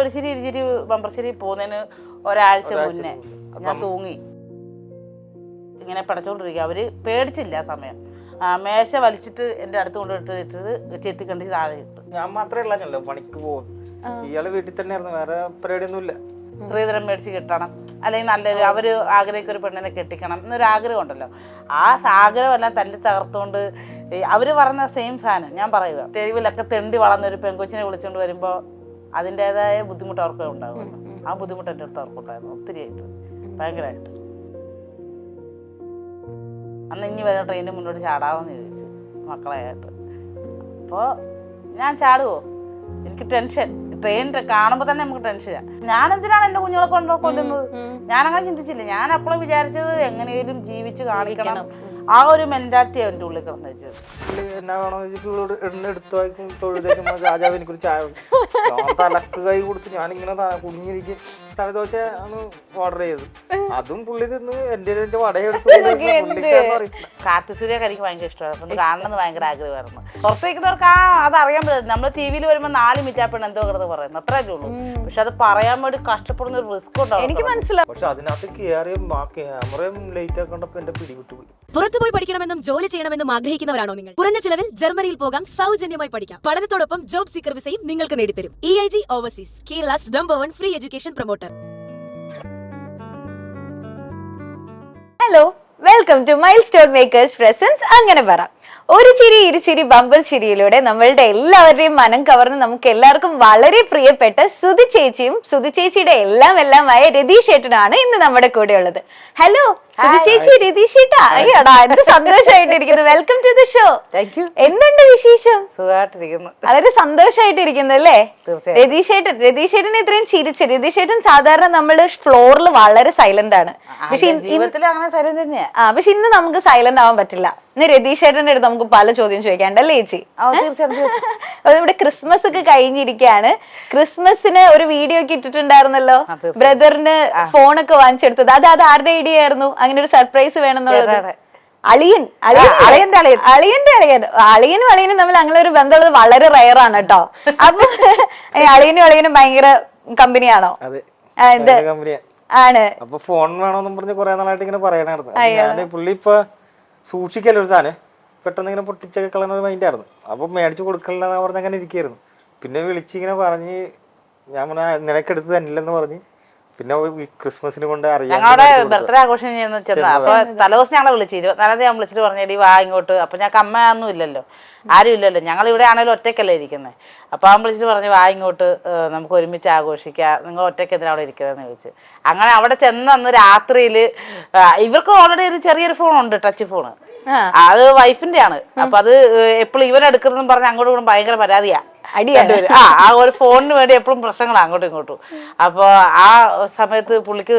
ഒരു ഇരിച്ചിരി ബമ്പർശ്ശേരി പോകുന്നതിന് ഒരാഴ്ച മുന്നേ ഞാൻ തൂങ്ങി ഇങ്ങനെ പടച്ചോണ്ടിരിക്കുക. അവര് പേടിച്ചില്ല ആ സമയം. മേശ വലിച്ചിട്ട് എന്റെ അടുത്ത് കൊണ്ടിട്ടിട്ട് ചെത്തി കണ്ടിച്ച് താഴെ ഇട്ടു. ഞാൻ മാത്രമേ പണിക്ക് പോകും. ഇയാള് വീട്ടിൽ തന്നെയായിരുന്നു, വേറെ പരിപാടിയൊന്നുമില്ല. ശ്രീധരൻ മേടിച്ച് കിട്ടണം, അല്ലെങ്കിൽ നല്ലൊരു അവര് ആഗ്രഹിക്കുന്ന ഒരു പെണ്ണിനെ കെട്ടിക്കണം എന്നൊരു ആഗ്രഹം ഉണ്ടല്ലോ. ആ ആഗ്രഹമെല്ലാം തല്ലി തകർത്തുകൊണ്ട് അവര് പറഞ്ഞ സെയിം സാധനം ഞാൻ പറയുക. തെരുവിലൊക്കെ തെണ്ടി വളർന്നൊരു പെങ്കൊച്ചിനെ വിളിച്ചുകൊണ്ട് വരുമ്പോൾ അതിൻ്റെതായ ബുദ്ധിമുട്ട് അവർക്ക് ഉണ്ടാകുമല്ലോ. ആ ബുദ്ധിമുട്ട് എൻ്റെ അടുത്ത് അവർക്കുണ്ടായിരുന്നു ഒത്തിരിയായിട്ട്, ഭയങ്കരമായിട്ട്. അന്ന് ഇനി വരുന്ന ട്രെയിനിന് മുന്നോട്ട് ചാടാമെന്ന് ചോദിച്ചു മക്കളെയായിട്ട്. അപ്പോൾ ഞാൻ ചാടുവോ? എനിക്ക് ടെൻഷൻ. ട്രെയിൻ കാണുമ്പോൾ തന്നെ നമുക്ക് ടെൻഷനാണ്. ഞാൻ എന്തിനാണ് എൻ്റെ കുഞ്ഞുങ്ങളെ കൊല്ലുന്നത്? ഞാനങ്ങനെ ചിന്തിച്ചില്ല. ഞാൻ അപ്പോഴും വിചാരിച്ചത് എങ്ങനെയും ജീവിച്ച് കാണിക്കണം. ആ ഒരു മെന്റാലിറ്റി അവൻ്റെ ഉള്ളിൽ കിടന്നു വെച്ചത്. എന്നാ വേണോ രാജാവ് എനിക്കൊരു ചായ തലക്ക് കൈ കൊടുത്ത് ഞാനിങ്ങനെ കുഞ്ഞിരിക്കും തലദോശ ഒന്ന് ഓർഡർ ചെയ്തു. അതും പുള്ളി തിന്ന് എന്റെ വടയെടുത്ത്. കാർത്തിസൂര്യൊക്കെ എനിക്ക് ഭയങ്കര ഇഷ്ടമായിരുന്നു, കാണണമെന്ന് ഭയങ്കര ആഗ്രഹമായിരുന്നു. പുറത്തേക്കുന്നവർക്ക് അതറിയാൻ പറ്റില്ല. നമ്മൾ ടി വിയിൽ വരുമ്പോൾ 4 മിനിറ്റാണ് എന്തോ കിടന്ന് പറയുന്നത്, അത്രേ ഉള്ളൂ. പക്ഷെ അത് പറയാൻ വേണ്ടി കഷ്ടപ്പെടുന്ന ഒരു റിസ്ക് ഉണ്ടാവും, എനിക്ക് മനസ്സിലാവും. പക്ഷെ അതിനകത്ത് ക്യാമറയും ലേറ്റ് ആക്കണ്ടപ്പോ എന്റെ പിടിവിട്ടുപോയി. പുറത്തുപോയി പഠിക്കണമെന്നും ജോലി ചെയ്യണമെന്നും ആഗ്രഹിക്കുന്നവരാണോ നിങ്ങൾ? കുറഞ്ഞ ചിലവിൽ ജർമ്മനിയിൽ പോകാം, സൗജന്യമായി പഠിക്കാം. പഠനത്തോടൊപ്പം ജോബ് സീക്കർ വിസയും നിങ്ങൾക്ക് നേടിത്തരും. EIG overseas, Kerala's #1 free education promoter. Hello, welcome to milestone makers presence അങ്ങനെ പറ. ഒരു ചിരി ഇരുചിരി ബമ്പർ ചിരിയിലൂടെ നമ്മളുടെ എല്ലാവരുടെയും മനം കവർന്ന് നമുക്ക് എല്ലാവർക്കും വളരെ പ്രിയപ്പെട്ട സുധി ചേച്ചിയും സുധി ചേച്ചിയുടെ എല്ലാമായ രതീഷ് ഏട്ടനാണ് ഇന്ന് നമ്മുടെ കൂടെ ഉള്ളത്. ഹലോ സുധി ചേച്ചി, രതീഷ് ഏട്ടാ, അയ്യടാ എന്ത് സന്തോഷമായിട്ടിരിക്കുന്നു. Welcome to the show. എന്തുണ്ട് വിശേഷം? സുഖമായിട്ടിരിക്കുന്നു, വളരെ സന്തോഷമായിട്ടിരിക്കുന്നു അല്ലേ? രതീഷ് ഏട്ടനെ ഇത്രയും ചിരിച്ച്. രതീഷ് ഏട്ടൻ സാധാരണ നമ്മള് ഫ്ലോറിൽ വളരെ സൈലന്റ് ആണ്, പക്ഷെ ഇന്ന് നമുക്ക് സൈലന്റ് ആവാൻ പറ്റില്ല. ഇന്ന് രതീഷ് ഏട്ടന്റെ അടുത്ത് നമുക്ക് പല ചോദ്യം ചോദിക്കാണ്ടല്ലേ ചേച്ചി? നമ്മുടെ ക്രിസ്മസ് ഒക്കെ കഴിഞ്ഞിരിക്കുകയാണ്. ക്രിസ്മസിന് ഒരു വീഡിയോ ഒക്കെ ഇട്ടിട്ടുണ്ടായിരുന്നല്ലോ, ബ്രദറിന് ഫോണൊക്കെ വാങ്ങിച്ചെടുത്തത്. അത് ആരുടെ ഐഡിയ ആയിരുന്നു? അങ്ങനെ ഒരു സർപ്രൈസ് വേണമെന്നുള്ളത് അളിയനും തമ്മിൽ അങ്ങനെ ഒരു ബന്ധമുള്ളത് വളരെ റയർ ആണ് കേട്ടോ. അപ്പൊ അളിയനും ഭയങ്കര കമ്പനിയാണോ? ആണ്. അപ്പൊ ഫോൺ വേണമെന്നും പറഞ്ഞ് കുറെ നാളായിട്ട് ഇങ്ങനെ പറയണായിരുന്നു. പുള്ളി ഇപ്പൊ സൂക്ഷിക്കല്ലോ ഒരു സാധനം, പെട്ടെന്ന് ഇങ്ങനെ പൊട്ടിച്ചൊക്കെ കളയുന്ന ഒരു മൈൻഡായിരുന്നു. അപ്പൊ മേടിച്ചു കൊടുക്കലെന്ന് പറഞ്ഞ് അങ്ങനെ ഇരിക്കായിരുന്നു. പിന്നെ വിളിച്ചിങ്ങനെ പറഞ്ഞ് ഞാൻ നിനക്കെടുത്ത് തന്നില്ലെന്ന് പറഞ്ഞ് പിന്നെ ക്രിസ്മസിന് കൊണ്ട് ഞങ്ങളുടെ ബർത്ത്ഡേ ആഘോഷം ചെന്ന അപ്പൊ തലേദിവസം ഞങ്ങളെ വിളിച്ചു 24 ഞാൻ വിളിച്ചിട്ട് പറഞ്ഞേടി വാ ഇങ്ങോട്ട്. അപ്പൊ ഞങ്ങൾക്ക് അമ്മയൊന്നും ഇല്ലല്ലോ, ആരും ഇല്ലല്ലോ, ഞങ്ങൾ ഇവിടെ ആണെങ്കിലും ഒറ്റയ്ക്കല്ലേ ഇരിക്കുന്നത്. അപ്പൊ അവൻ വിളിച്ചിട്ട് പറഞ്ഞു വാ ഇങ്ങോട്ട്, നമുക്ക് ഒരുമിച്ച് ആഘോഷിക്കാം, നിങ്ങൾ ഒറ്റയ്ക്ക് എന്തിനാ അവിടെ ഇരിക്കുന്നതെന്ന് ചോദിച്ചു. അങ്ങനെ അവിടെ ചെന്ന് അന്ന് രാത്രിയിൽ ഇവർക്ക് ഓൾറെഡി ഒരു ചെറിയൊരു ഫോണുണ്ട്, ടച്ച് ഫോണ്. അത് വൈഫിന്റെ ആണ്. അപ്പൊ അത് എപ്പോഴും ഇവൻ എടുക്കുന്നതെന്ന് പറഞ്ഞ് അങ്ങോട്ടും ഇങ്ങോട്ടും ഭയങ്കര പരാതിയാ. ആ ഒരു ഫോണിന് വേണ്ടി എപ്പോഴും പ്രശ്നങ്ങളാണ് അങ്ങോട്ടും ഇങ്ങോട്ടും. അപ്പൊ ആ സമയത്ത് പുള്ളിക്ക്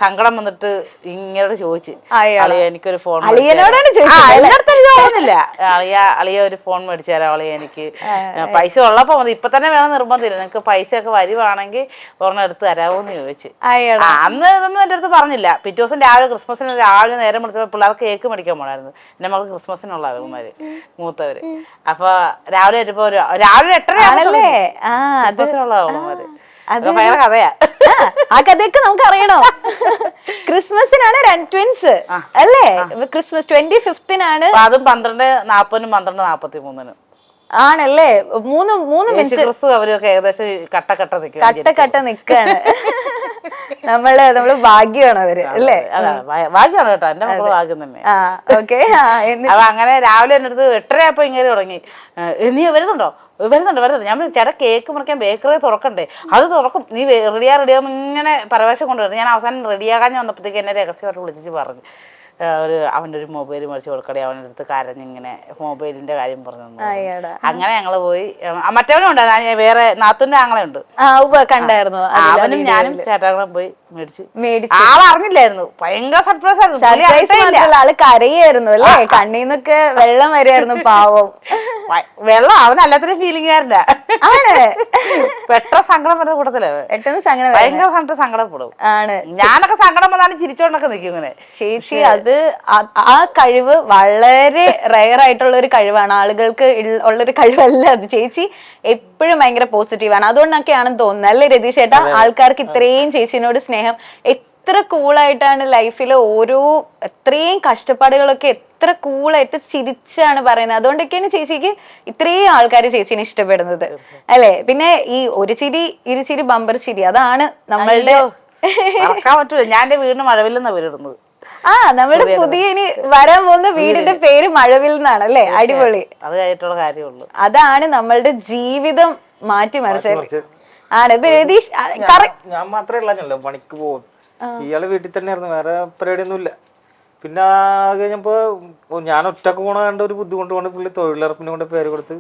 സങ്കടം വന്നിട്ട് ഇങ്ങനെ ചോദിച്ചു, അളിയ എനിക്കൊരു ഫോൺ തോന്നുന്നില്ല, അളിയ ഒരു ഫോൺ മേടിച്ചു തരാം അളിയ, എനിക്ക് പൈസ ഉള്ളപ്പോ മതി, ഇപ്പൊ തന്നെ വേണം നിർബന്ധമില്ല, നിങ്ങക്ക് പൈസ ഒക്കെ വരുവാണെങ്കിൽ ഒരെണ്ണം എടുത്ത് തരാമോന്ന് ചോദിച്ചു. അന്ന് ഇതൊന്നും എന്റെ അടുത്ത് പറഞ്ഞില്ല. പിറ്റേ ദിവസം രാവിലെ ക്രിസ്മസിന് രാവിലെ നേരം വിളിച്ചപ്പോ പിള്ളേർക്ക് കേക്ക് മേടിക്കാൻ പോണായിരുന്നു. എന്റെ മകൾ ക്രിസ്മസിനുള്ള അവന്മാര് മൂത്തവര്. അപ്പൊ രാവിലെ വരുമ്പോ രാവിലെ 8:30 ക്രിസ്മസിനുള്ള അവന്മാര്. ഭയങ്കര കഥയാ. ആ കഥയൊക്കെ നമുക്ക് അറിയണോ? ക്രിസ്മസിനാണ് ട്വിൻസ് അല്ലേ? ക്രിസ്മസ് 25-നാണ്. അതും 12:40 12:43 ആണല്ലേ? 3 മിനിറ്റ് അവരൊക്കെ ഏകദേശം കട്ട നിക്കാണ്. നമ്മള് ഭാഗ്യമാണ് അവര് അല്ലേ? ഭാഗ്യമാണ് കേട്ടോ, എന്റെ മക്കള് ഭാഗ്യം തന്നെ. അപ്പൊ അങ്ങനെ രാവിലെ എന്റെ അടുത്ത് 8:30 ആയപ്പോ ഇങ്ങനെ തുടങ്ങി, നീ വരുന്നുണ്ടോ? ഞാൻ ചേട്ടാ കേക്ക് മുറിക്കാൻ ബേക്കറി തുറക്കണ്ടേ? അത് തുറക്കും, നീ റെഡിയാകും ഇങ്ങനെ പരവേശം കൊണ്ടുവരുന്നത്. ഞാൻ അവസാനം റെഡിയാകാൻ വന്നപ്പോഴത്തേക്ക് എന്നെ രഹസ്യമായിട്ട് വിളിച്ചിട്ട് പറഞ്ഞു അവൻ്റെ ഒരു മൊബൈൽ മേടിച്ച് കൊടുക്കടേ. അവൻ്റെ അടുത്ത് കരഞ്ഞിങ്ങനെ മൊബൈലിന്റെ കാര്യം പറഞ്ഞു. അങ്ങനെ ഞങ്ങള് പോയി. മറ്റവനും ഉണ്ട്, വേറെ നാത്തൂന്റെ ആങ്ങളുണ്ട്, കണ്ടായിരുന്നു. അവനും ഞാനും ചേട്ടാങ്ങളും പോയി മേടിച്ച്. ആളറിഞ്ഞില്ലായിരുന്നു, ഭയങ്കര സർപ്രൈസ് ആയിരുന്നു. ആള് കരയായിരുന്നു അല്ലേ? കണ്ണീന്നൊക്കെ വെള്ളം വരുമായിരുന്നു പാവം. വെള്ളം അവനല്ലാത്ത ഫീലിംഗുകാരല്ല, പെട്ടെന്ന് സങ്കടം വരുന്ന കൂട്ടത്തില് ഭയങ്കര സങ്കടപ്പെടും. ഞാനൊക്കെ സങ്കടം വന്നാലും ചിരിച്ചോണ്ടൊക്കെ നിൽക്കും ഇങ്ങനെ. ചേച്ചി അത് അത് ആ കഴിവ് വളരെ റെയർ ആയിട്ടുള്ള ഒരു കഴിവാണ്, ആളുകൾക്ക് ഉള്ളൊരു കഴിവല്ല അത്. ചേച്ചി എപ്പോഴും ഭയങ്കര പോസിറ്റീവാണ്, അതുകൊണ്ടൊക്കെയാണെന്ന് തോന്നുന്നത് അല്ലേ രതീഷ് ചേട്ടാ? ആൾക്കാർക്ക് ഇത്രയും ചേച്ചിനോട് സ്നേഹം. എത്ര കൂളായിട്ടാണ് ലൈഫിൽ എത്രയും കഷ്ടപ്പാടുകളൊക്കെ എത്ര കൂളായിട്ട് ചിരിച്ചാണ് പറയുന്നത്. അതുകൊണ്ടൊക്കെയാണ് ചേച്ചിക്ക് ഇത്രയും ആൾക്കാർ ചേച്ചിനെ ഇഷ്ടപ്പെടുന്നത് അല്ലെ? പിന്നെ ഈ ഒരു ചിരി ഇരുചിരി ബമ്പർ ചിരി, അതാണ് നമ്മളുടെ പറ്റൂല. ഞാൻ എന്റെ വീടിന് മഴവില്ലെന്നാ പേരിടുന്നത്. നമ്മുടെ പുതിയ ഇനി വരാൻ പോകുന്ന വീടിന്റെ പേര് മഴവിൽ എന്നാണ് അല്ലെ? അടിപൊളി. അത് കഴിഞ്ഞിട്ടുള്ള കാര്യമുള്ളൂ. അതാണ് നമ്മളുടെ ജീവിതം മാറ്റിമറിച്ചത്. ആണ് രതീഷ്. ഞാൻ മാത്രമേ പണിക്ക് പോകും, ഇയാള് വീട്ടിൽ തന്നെയായിരുന്നു, വേറെ പരിപാടിയൊന്നും ഇല്ല. പിന്നെ കഴിഞ്ഞപ്പോ ഞാൻ ഒറ്റക്ക് പോണ കണ്ട ഒരു ബുദ്ധിമുട്ട് കൊണ്ട് പുള്ളി തൊഴിലുറപ്പിനെ കൊണ്ട് പേര് കൊടുത്ത്.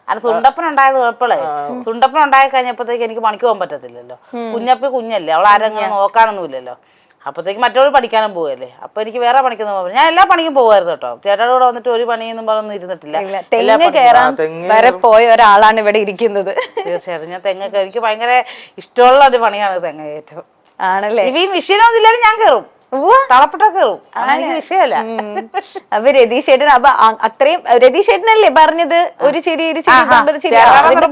അത് സുണ്ടപ്പൻ ഉണ്ടായത് കുഴപ്പമില്ലേ? സുണ്ടപ്പൻ ഉണ്ടായി കഴിഞ്ഞപ്പോഴത്തേക്ക് എനിക്ക് പണിക്ക് പോകാൻ പറ്റത്തില്ലല്ലോ. കുഞ്ഞല്ലേ, അവൾ ആരെങ്കിലും നോക്കാനൊന്നും ഇല്ലല്ലോ. അപ്പത്തേക്ക് മറ്റവൾ പഠിക്കാനും പോവല്ലേ. അപ്പൊ എനിക്ക് വേറെ പണിക്കൊന്നും പോകാൻ, ഞാൻ എല്ലാ പണിക്കും പോകുമായിരുന്നു കേട്ടോ. ചേട്ടാടെ കൂടെ വന്നിട്ട് ഒരു പണിയൊന്നും പറഞ്ഞൊന്നും ഇരുന്നിട്ടില്ല. തെങ്ങ് കയറാൻ വരെ പോയ ഒരാളാണ് ഇവിടെ ഇരിക്കുന്നത്. തീർച്ചയായിട്ടും ഞാൻ തെങ്ങ് എനിക്ക് ഭയങ്കര ഇഷ്ടമുള്ള ഒരു പണിയാണ് തെങ്ങ് കയറ്റം. ആണല്ലേ? ഈ മെഷീനൊന്നും ഇല്ലാലും ഞാൻ കയറും, തളപ്പെട്ട കയറും, വിഷയമല്ല. അപ്പൊ രതീഷ് ചേട്ടൻ അപ്പൊ അത്രയും രതീഷ് ചേട്ടനല്ലേ പറഞ്ഞത് ഒരു ചിരി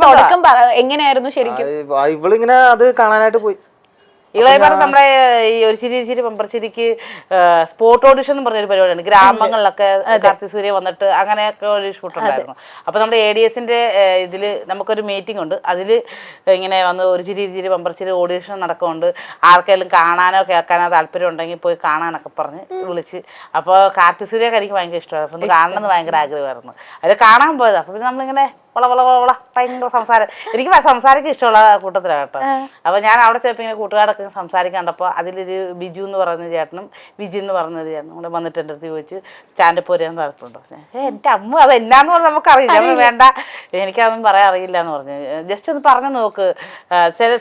തുടക്കം എങ്ങനെയായിരുന്നു ശരിക്കും? ഇവളിങ്ങനെ അത് കാണാനായിട്ട് പോയി. ഇളയ പറഞ്ഞ നമ്മുടെ ഈ ഒരു ചിരി ബമ്പർ ചിരിക്ക് സ്പോട്ട് ഓഡിഷൻ എന്ന് പറഞ്ഞൊരു പരിപാടിയാണ്. ഗ്രാമങ്ങളിലൊക്കെ കാർത്തി സൂര്യ വന്നിട്ട് അങ്ങനെയൊക്കെ ഒരു ഷൂട്ട് ഉണ്ടായിരുന്നു. അപ്പൊ നമ്മുടെ ADS-ന്റെ ഇതില് നമുക്കൊരു മീറ്റിംഗ് ഉണ്ട്. അതില് ഇങ്ങനെ വന്ന് ഒരു ചിരി ബമ്പർ ചിരി ഓഡിഷൻ നടക്കുന്നുണ്ട്. ആർക്കെങ്കിലും കാണാനോ കേൾക്കാനോ താല്പര്യം ഉണ്ടെങ്കിൽ പോയി കാണാനൊക്കെ പറഞ്ഞ് വിളിച്ച്. അപ്പോൾ കാർത്തി സൂര്യൊക്കെ എനിക്ക് ഭയങ്കര ഇഷ്ടമാണ്. അപ്പൊ കാണണമെന്ന് ഭയങ്കര ആഗ്രഹമായിരുന്നു. അത് കാണാൻ പോയത്. അപ്പൊ നമ്മളിങ്ങനെ ഭയങ്കര സംസാരം, എനിക്ക് സംസാരിക്കാൻ ഇഷ്ടമുള്ള കൂട്ടത്തിലാണ് കേട്ടോ. അപ്പൊ ഞാൻ അവിടെ ചിലപ്പോൾ ഇങ്ങനെ കൂട്ടുകാരൊക്കെ സംസാരിക്കാൻ കണ്ടപ്പോൾ അതിലൊരു ബിജു എന്ന് പറയുന്ന ചേട്ടനും വിജി എന്ന് പറഞ്ഞൊരു ചേട്ടനും കൂടെ വന്നിട്ട് എൻ്റെ അടുത്ത് ചോദിച്ച് സ്റ്റാൻഡപ്പ് വരാൻ താല്പര്യമുണ്ടോ? എൻ്റെ അമ്മ അത് എന്നാന്ന് പറഞ്ഞാൽ നമുക്കറിയില്ല, വേണ്ട എനിക്കതൊന്നും പറയാൻ അറിയില്ല എന്ന് പറഞ്ഞു. ജസ്റ്റ് ഒന്ന് പറഞ്ഞു നോക്ക്,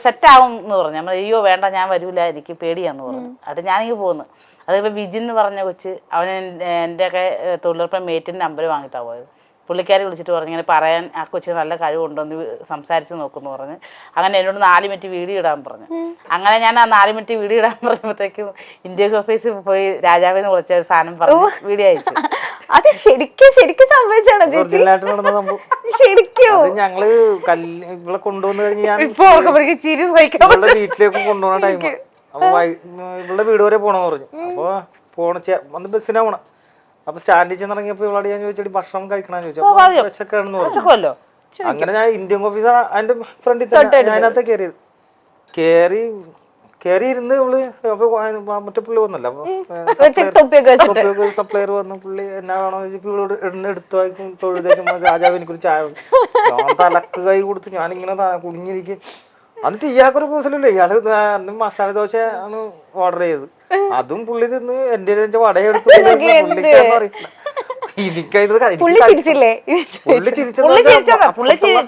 സെറ്റാവും എന്ന് പറഞ്ഞു. നമ്മൾ അയ്യോ വേണ്ട ഞാൻ വരൂല എനിക്ക് പേടിയാന്ന് പറഞ്ഞു. അത് ഞാനിങ്ങ് പോകുന്നു. അതിപ്പോൾ വിജി എന്ന് പറഞ്ഞ കൊച്ച്, അവന് എൻ്റെയൊക്കെ തൊഴിലുറപ്പ് മേറ്റിൻ്റെ നമ്പർ വാങ്ങിയിട്ടാണ് പോയത്. പുള്ളിക്കാരി വിളിച്ചിട്ട് പറഞ്ഞു ഇങ്ങനെ പറയാൻ ആ കൊച്ചിന് നല്ല കഴിവുണ്ടോന്ന് സംസാരിച്ച് നോക്കുമെന്ന് പറഞ്ഞ്. അങ്ങനെ എന്നോട് 4 മിനിറ്റ് വീഡിയോ ഇടാൻ പറഞ്ഞു. അങ്ങനെ ഞാൻ ആ 4 മിനിറ്റ് വീഡിയോ ഇടാൻ പറഞ്ഞപ്പോഴത്തേക്കും ഇന്ത്യൻ ഓഫീസിൽ പോയി രാജാവിന്ന് വിളിച്ച ഒരു സാധനം പറഞ്ഞു വീഡിയോ അയച്ചു. അത് ശരിക്കും സംഭവിച്ചാണോ? ശരിക്കും ഞങ്ങള് ഇവിടെ കൊണ്ടുവന്നു കഴിഞ്ഞ് ഞാൻ ചിരി സഹിക്കാൻ വീട്ടിലേക്ക് കൊണ്ടുപോകുന്ന ടൈം, അപ്പൊ ഇവളുടെ വീട് വരെ പോണെന്ന് പറഞ്ഞു. അപ്പൊ വന്ന് ബസ്സിനാ പോണം. അപ്പൊ സ്റ്റാൻഡിൽ ചെന്നിറങ്ങിയപ്പോ ഇവളോട് ഞാൻ ചോദിച്ചു ഭക്ഷണം കഴിക്കണമെന്ന് ചോദിച്ചു. വിശക്കാണെന്ന് പറഞ്ഞു. അങ്ങനെ ഞാൻ ഇന്ത്യൻ ഓഫീസർ അതിന്റെ ഫ്രണ്ടിൽ തന്നെ അതിനകത്ത് കേറി ഇരുന്ന് ഇവള് മറ്റേ പുള്ളി വന്നല്ലോ. അപ്പൊ സപ്ലയർ വന്നു. പുള്ളി എന്നാ വേണോ ചോദിച്ചപ്പോ ഇവളോട് എടുത്തു വായിക്കും തൊഴുതേക്കുമ്പോ രാജാവ് എനിക്കൊരു ചായ ഞാൻ തലക്ക് കൈ കൊടുത്ത് ഞാനിങ്ങനെ കുടുങ്ങിയിരിക്കും. എന്നിട്ട് ഇയാൾക്കൊരു പൂസലല്ലേ, ഇയാള് അന്ന് മസാല ദോശ ആണ് ഓർഡർ ചെയ്തത്. അതും പുള്ളി തിന്ന് എന്റെ വടയെടുത്ത് പുള്ളിക്കാരെന്ന് അറിയില്ല.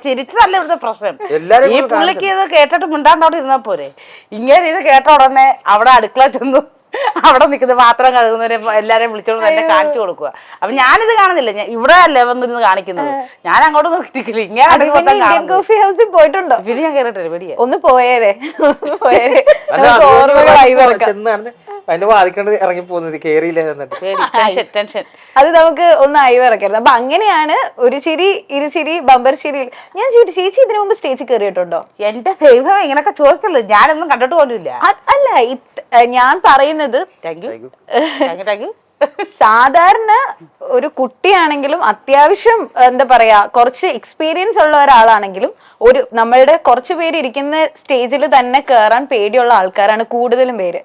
ചിരിച്ചതല്ല ഇവിടുത്തെ പ്രശ്നം. ഈ പുള്ളിക്ക് ഇത് കേട്ടിട്ട് മിണ്ടാണ്ടോട്ട് ഇരുന്നാ പോരെ. ഇങ്ങനെ ഇത് കേട്ട ഉടനെ അവിടെ അടുക്കള ചെന്നു അവിടെ നിൽക്കുന്ന പാത്രം കഴുകുന്നവരെ എല്ലാരെയും വിളിച്ചോണ്ട് എന്നെ കാണിച്ചു കൊടുക്കുക. അപ്പൊ ഞാനിത് കാണുന്നില്ല, ഇവിടെ അല്ലേ വന്നിരുന്ന് കാണിക്കുന്നത്. ഞാൻ അങ്ങോട്ട് നോക്കിട്ടില്ല. ഇങ്ങനെ കോഫി ഹൗസിൽ പോയിട്ടുണ്ടോ? പിന്നെ ഞാൻ കേട്ടിട്ടില്ല പേടിയാ. ഒന്ന് പോയേരെ അതിന്റെ വാദിക്കണ്ട് ഇറങ്ങി പോകുന്നത് കേറിയില്ല. അത് നമുക്ക് ഒന്ന് അയവിറക്കരുത്. അപ്പൊ അങ്ങനെയാണ് ഒരു ചിരി ഇരുചിരി ബമ്പർ ചിരി. ഞാൻ ചേച്ചി ഇതിനു മുമ്പ് സ്റ്റേജിൽ കയറിയിട്ടുണ്ടോ? എന്റെ ദൈവം ഇങ്ങനൊക്കെ ചോദിക്കല്ലോ, ഞാനൊന്നും കണ്ടിട്ട് പോലുമില്ല. അല്ല ഞാൻ പറയുന്നത് സാധാരണ ഒരു കുട്ടിയാണെങ്കിലും അത്യാവശ്യം എന്താ പറയാ കുറച്ച് എക്സ്പീരിയൻസ് ഉള്ള ഒരാളാണെങ്കിലും നമ്മളുടെ കുറച്ച് പേര് ഇരിക്കുന്ന സ്റ്റേജിൽ തന്നെ കയറാൻ പേടിയുള്ള ആൾക്കാരാണ് കൂടുതലും പേര്.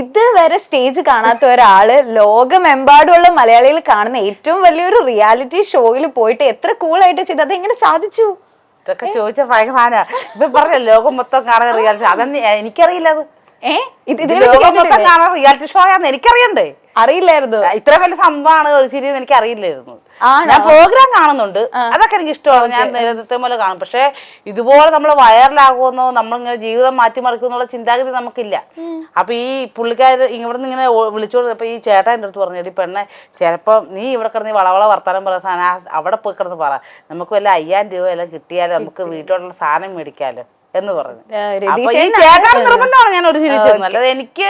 ഇതുവരെ സ്റ്റേജ് കാണാത്ത ഒരാള് ലോകമെമ്പാടുമുള്ള മലയാളികൾ കാണുന്ന ഏറ്റവും വലിയൊരു റിയാലിറ്റി ഷോയിൽ പോയിട്ട് എത്ര കൂളായിട്ട് ചെയ്ത് അത് എങ്ങനെ സാധിച്ചു? ഇതൊക്കെ ചോദിച്ച ഭയങ്കര ഇപ്പൊ പറഞ്ഞ ലോകം മൊത്തം കാണുന്ന റിയാലിറ്റി അതൊന്നും എനിക്കറിയില്ല. അത് ലോകം മൊത്തം കാണുന്ന റിയാലിറ്റി ഷോ ആണെന്ന് എനിക്കറിയണ്ടേ? അറിയില്ലായിരുന്നു. ഇത്ര വലിയ സംഭവമാണ് ഒരു ചിരി എനിക്ക് അറിയില്ലായിരുന്നു. ഞാൻ പ്രോഗ്രാം കാണുന്നുണ്ട്, അതൊക്കെ എനിക്ക് ഇഷ്ടമാണ്, ഞാൻ നേരത്തെ പോലെ കാണും. പക്ഷെ ഇതുപോലെ നമ്മൾ വൈറലാകുമെന്നോ നമ്മളിങ്ങനെ ജീവിതം മാറ്റിമറിക്കുമെന്നുള്ള ചിന്താഗതി നമുക്കില്ല. അപ്പൊ ഈ പുള്ളിക്കാർ ഇവിടെ നിന്ന് ഇങ്ങനെ വിളിച്ചോണ്ട് അപ്പൊ ഈ ചേട്ടൻ എൻ്റെ അടുത്ത് പറഞ്ഞു, എടി പെണ്ണെ ചിലപ്പോൾ നീ ഇവിടെ കിടന്ന് വളവള വർത്താനം പറയുന്ന സാധനം അവിടെ പോയി കിടന്ന് പറ, നമുക്ക് വല്ല 5000 രൂപ എല്ലാം കിട്ടിയാലും നമുക്ക് വീട്ടിലുള്ള സാധനം മേടിക്കാമല്ലോ. എന്ന് പറഞ്ഞു. അപ്പൊ ഈ ചേട്ടൻ നിർബന്ധമാണ് ഞാൻ ഒരു ചിരിച്ചത്, അല്ലാതെ എനിക്ക്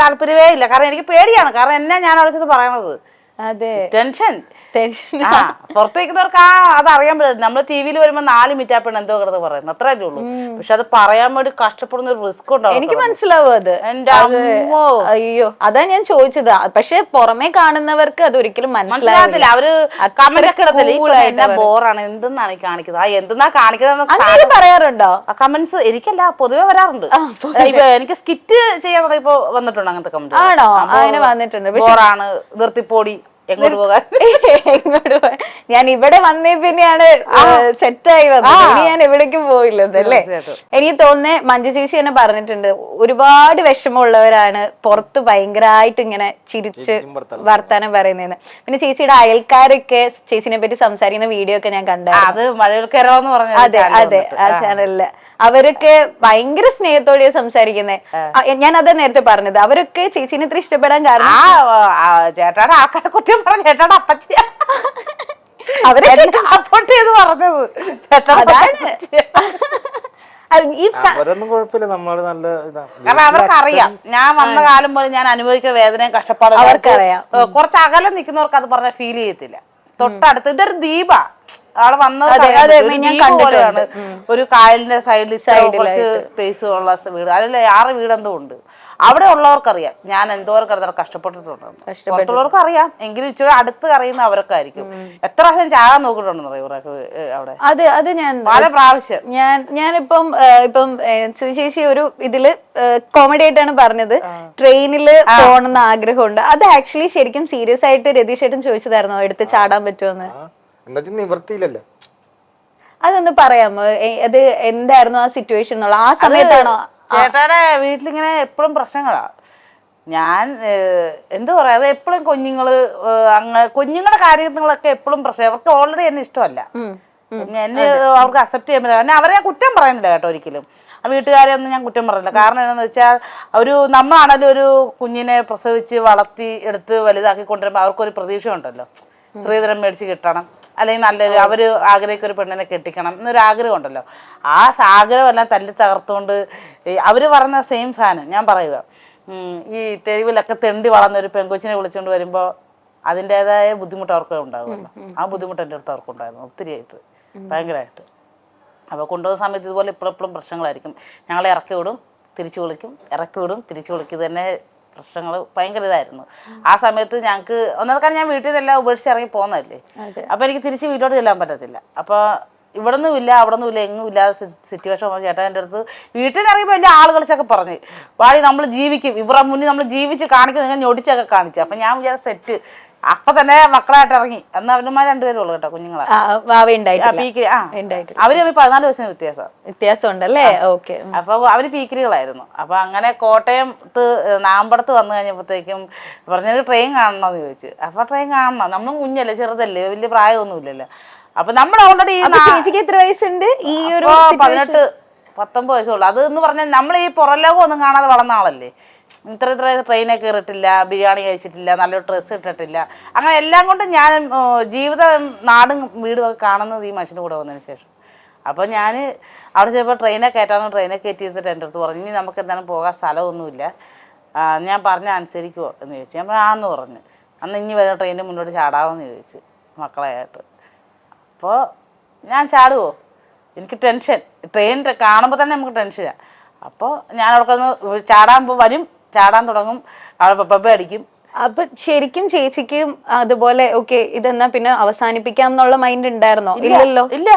താല്പര്യമേ ഇല്ല. കാരണം എനിക്ക് പേടിയാണ്, കാരണം എന്നാ ഞാൻ അവിടെ ചെന്ന് പറയണത്. അതെ, ടെൻഷൻ. പുറത്തേക്കുന്നവർക്ക് അത് അറിയാൻ പറ്റില്ല. നമ്മള് ടി വിയിൽ വരുമ്പോ 4 മിനിറ്റാണ് എന്തോ കിടന്ന് പറയുന്നത്, അത്രയല്ലേ ഉള്ളൂ. പക്ഷെ അത് പറയാൻ വേണ്ടി കഷ്ടപ്പെടുന്ന ഒരു റിസ്ക് ഉണ്ടാവും. എനിക്ക് മനസ്സിലാവും അത്. അയ്യോ, അതാ ഞാൻ ചോദിച്ചത്. പക്ഷെ പുറമെ കാണുന്നവർക്ക് അത് ഒരിക്കലും മനസ്സിലാവില്ല. അവര് കമന്റ് ഒക്കെ ഇടത്തില്ല, ബോറാണ്, എന്തെന്നാണ് കാണിക്കുന്നത്, എന്തെന്നാ കാണിക്കുന്നത് പറയാറുണ്ടോ ആ കമന്റ്സ്? എനിക്കല്ല, പൊതുവെ വരാറുണ്ട്. എനിക്ക് സ്കിറ്റ് ചെയ്യാൻ തുടങ്ങിയപ്പോ വന്നിട്ടുണ്ട് അങ്ങനത്തെ കമന്റ്. ആണോ? അങ്ങനെ വന്നിട്ടുണ്ട്. ബോറാണ്, നിർത്തിപ്പോടി, എങ്ങോട്ട് പോകാൻ. എങ്ങോട്ട് പോകാൻ? ഞാൻ ഇവിടെ വന്നേ പിന്നെയാണ് സെറ്റായി വന്നത്. ഇനി ഞാൻ എവിടേക്കും പോയില്ലല്ലേ. എനിക്ക് തോന്നുന്നേ മഞ്ജു ചേച്ചി തന്നെ പറഞ്ഞിട്ടുണ്ട്, ഒരുപാട് വിഷമമുള്ളവരാണ് പുറത്ത് ഭയങ്കരമായിട്ട് ഇങ്ങനെ ചിരിച്ച് വർത്താനം പറയുന്നതെന്ന്. പിന്നെ ചേച്ചിയുടെ അയൽക്കാരൊക്കെ ചേച്ചിനെ പറ്റി സംസാരിക്കുന്ന വീഡിയോ ഒക്കെ ഞാൻ കണ്ടായിരുന്നു. അത് മഴവിൽക്കരവെന്ന് പറഞ്ഞ. അതെ അതെ, ആ ചാനലില് അവരൊക്കെ ഭയങ്കര സ്നേഹത്തോടെയാ സംസാരിക്കുന്നേ. ഞാൻ അതാ നേരത്തെ പറഞ്ഞത്, അവരൊക്കെ ചേച്ചിനെ ഇത്ര ഇഷ്ടപ്പെടാൻ കാരണം ചേട്ടാടെ ആൾക്കാരെ കുറ്റം പറഞ്ഞ ചേട്ടാടെ അപ്പച്ചിയാ അവരെ സപ്പോർട്ട് ചെയ്ത് പറഞ്ഞത്. അവരൊന്നും കുഴപ്പമില്ല, നമ്മള് നല്ല ഇതാണ്. കാരണം അവർക്കറിയാം ഞാൻ വന്ന കാലം പോലെ ഞാൻ അനുഭവിക്കുന്ന വേദനയും കഷ്ടപ്പാടും അവർക്കറിയാം. കുറച്ച് അകലെ നിൽക്കുന്നവർക്ക് അത് പറഞ്ഞാൽ ഫീൽ ചെയ്യത്തില്ല. തൊട്ടടുത്ത് ഇതൊരു ദ്വീപ, അവിടെ വന്നത് പോലെയാണ്. ഒരു കായലിന്റെ സൈഡിൽ കുറച്ച് സ്പേസ് ഉള്ള വീട്, അതിൽ 6 വീടെന്തോ ഉണ്ട്. അവിടെ ഉള്ളവർക്കറിയാം ഞാൻ എന്തോരം കിടന്ന കഷ്ടപ്പെട്ടിട്ടുണ്ട്. പുറത്തുള്ളവർക്ക് അറിയാം, എങ്കിലും ഇച്ചിരി അടുത്ത് അറിയുന്ന അവരൊക്കെ ആയിരിക്കും. എത്ര പ്രാവശ്യം ചാകാൻ നോക്കിയിട്ടുണ്ടെന്ന് പറയും അവിടെ. അത് ഞാൻ പല പ്രാവശ്യം ഞാനിപ്പം ചേച്ചി ഒരു ഇതില് കോമഡി ആയിട്ടാണ് പറഞ്ഞത്, ട്രെയിനില് പോകണമെന്ന് ആഗ്രഹമുണ്ട്. അത് ആക്ച്വലി ശരിക്കും സീരിയസ് ആയിട്ട് രതീഷ് ഏട്ടൻ ചോദിച്ചതായിരുന്നോ എടുത്ത് ചാടാൻ പറ്റുമെന്ന്? നിവർത്തിയില്ലല്ലോ. അതൊന്ന് പറയാമോ, അത് എന്തായിരുന്നു ആ സിറ്റുവേഷൻ എന്നുള്ള? ആ സമയത്താണോ? ചേട്ടാടെ വീട്ടിലിങ്ങനെ എപ്പോഴും പ്രശ്നങ്ങളാ. ഞാൻ എന്താ പറയാ, അത് എപ്പോഴും കുഞ്ഞുങ്ങളുടെ കാര്യങ്ങളൊക്കെ എപ്പോഴും പ്രശ്നം. അവർക്ക് ഓൾറെഡി എന്നെ ഇഷ്ടമല്ല, എന്നെ അവർക്ക് അക്സെപ്റ്റ് ചെയ്യാൻ പറ്റില്ല. പിന്നെ അവരെ ഞാൻ കുറ്റം പറയുന്നില്ല കേട്ടോ, ഒരിക്കലും ആ വീട്ടുകാരെ ഒന്നും ഞാൻ കുറ്റം പറയുന്നില്ല. കാരണം എന്താണെന്ന് വെച്ചാൽ നമ്മളാണെങ്കിലും ഒരു കുഞ്ഞിനെ പ്രസവിച്ച് വളർത്തി എടുത്ത് വലുതാക്കി കൊണ്ടുവരുമ്പോൾ അവർക്കൊരു പ്രതീക്ഷ ഉണ്ടല്ലോ, ശ്രീധരൻ മേടിച്ച് കിട്ടണം, അല്ലെങ്കിൽ നല്ലൊരു അവര് ആഗ്രഹിക്കുന്ന ഒരു പെണ്ണിനെ കെട്ടിക്കണം എന്നൊരു ആഗ്രഹം ഉണ്ടല്ലോ. ആ ആഗ്രഹം എല്ലാം തല്ലി തകർത്തുകൊണ്ട് അവര് പറഞ്ഞ സെയിം സാധനം ഞാൻ പറയുക. ഈ തെരുവിലൊക്കെ തെണ്ടി വളർന്ന ഒരു പെങ്കൊച്ചിനെ വിളിച്ചുകൊണ്ട് വരുമ്പോൾ അതിൻ്റെതായ ബുദ്ധിമുട്ട് അവർക്ക് ഉണ്ടാകുമല്ലോ. ആ ബുദ്ധിമുട്ട് എൻ്റെ അടുത്ത് അവർക്കുണ്ടായിരുന്നു ഒത്തിരിയായിട്ട്, ഭയങ്കരമായിട്ട്. അപ്പോൾ കൊണ്ടുപോകുന്ന സമയത്ത് ഇതുപോലെ ഇപ്പോഴും പ്രശ്നങ്ങളായിരിക്കും. ഞങ്ങളെ ഇറക്കി വിടും, തിരിച്ചു വിളിക്കും, ഇറക്കി വിടും, തിരിച്ചു വിളിക്കും. തന്നെ പ്രശ്നങ്ങൾ ഭയങ്കര ഇതായിരുന്നു. ആ സമയത്ത് ഞങ്ങൾക്ക് ഒന്നാമത് കാരണം ഞാൻ വീട്ടിൽ നിന്നെല്ലാം ഉപേക്ഷിച്ച് ഇറങ്ങി പോകുന്നതല്ലേ. അപ്പൊ എനിക്ക് തിരിച്ച് വീട്ടിലോട്ട് ചെല്ലാൻ പറ്റത്തില്ല. അപ്പൊ ഇവിടെ നിന്നും ഇല്ല അവിടെ നിന്നും ഇല്ല എങ്ങും ഇല്ലാത്ത സിറ്റുവേഷൻ ചേട്ടാ എൻ്റെ അടുത്ത് വീട്ടിൽ നിന്ന് ഇറങ്ങിയപ്പോൾ എല്ലാ ആളുകളൊക്കെ പറഞ്ഞ് വാടി നമ്മൾ ജീവിക്കും, ഇവരുടെ മുന്നിൽ നമ്മൾ ജീവിച്ച് കാണിക്കും, നിങ്ങൾ ഞൊടിച്ചൊക്കെ കാണിച്ചു. അപ്പൊ ഞാൻ വിചാരിച്ച സെറ്റ്. അപ്പൊ തന്നെ മക്കളായിട്ട് ഇറങ്ങി. അന്ന് അവന്മാർ 2 പേരും ഉള്ളു കേട്ടോ, കുഞ്ഞുങ്ങളെ. അവര് 14 വയസ്സിന് വ്യത്യാസം ഉണ്ടല്ലേ. അപ്പൊ അവര് പീക്കിരികളായിരുന്നു. അപ്പൊ അങ്ങനെ കോട്ടയത്ത് നാമ്പടത്ത് വന്നു കഴിഞ്ഞപ്പോഴത്തേക്കും പറഞ്ഞത് ട്രെയിൻ കാണണമെന്ന് ചോദിച്ചു. അപ്പൊ ട്രെയിൻ കാണണം, നമ്മളും കുഞ്ഞല്ലേ, ചെറുതല്ലേ, വലിയ പ്രായമൊന്നുമില്ലല്ലോ. അപ്പൊ നമ്മൾ ഓൾറെഡി എത്ര വയസ്സുണ്ട്? ഈ ഒരു 18-19 വയസ്സുള്ളൂ. അത് എന്ന് പറഞ്ഞാൽ നമ്മൾ ഈ പുറലോകം ഒന്നും കാണാതെ വളർന്ന ആളല്ലേ. ഇത്ര ട്രെയിനെ കയറിയിട്ടില്ല, ബിരിയാണി കഴിച്ചിട്ടില്ല, നല്ലൊരു ഡ്രസ്സ് ഇട്ടിട്ടില്ല, അങ്ങനെ എല്ലാം കൊണ്ടും ഞാൻ ജീവിതം നാടും വീടും ഒക്കെ കാണുന്നത് ഈ മനുഷ്യൻ്റെ കൂടെ വന്നതിന് ശേഷം. അപ്പോൾ ഞാൻ അവിടെ ചിലപ്പോൾ ട്രെയിനെ കയറ്റാമെന്ന് ട്രെയിനെ കയറ്റിയിരുന്നിട്ട് എൻ്റെ അടുത്ത് പറഞ്ഞു, ഇനി നമുക്ക് എന്തായാലും പോകാൻ സ്ഥലമൊന്നുമില്ല, ഞാൻ പറഞ്ഞ അനുസരിക്കുമോ എന്ന് ചോദിച്ചു. ഞാൻ ആന്ന് പറഞ്ഞു. അന്ന് ഇനി വരുന്ന ട്രെയിനിൻ്റെ മുന്നോട്ട് ചാടാമെന്ന് ചോദിച്ചു മക്കളെയായിട്ട്. അപ്പോൾ ഞാൻ ചാടുമോ? എനിക്ക് ടെൻഷൻ, ട്രെയിൻ കാണുമ്പോൾ തന്നെ നമുക്ക് ടെൻഷനാണ്. അപ്പോൾ ഞാൻ അവിടെ ഒന്ന് ചാടാൻ തുടങ്ങും, അവിടെ പപ്പ അടിക്കും. അപ്പൊ ശരിക്കും ചേച്ചിക്കും അതുപോലെ ഓക്കെ ഇതെന്നാ പിന്നെ അവസാനിപ്പിക്കാം എന്നുള്ള മൈൻഡ് ഉണ്ടായിരുന്നോ? ഇല്ലല്ലോ. ഇല്ല,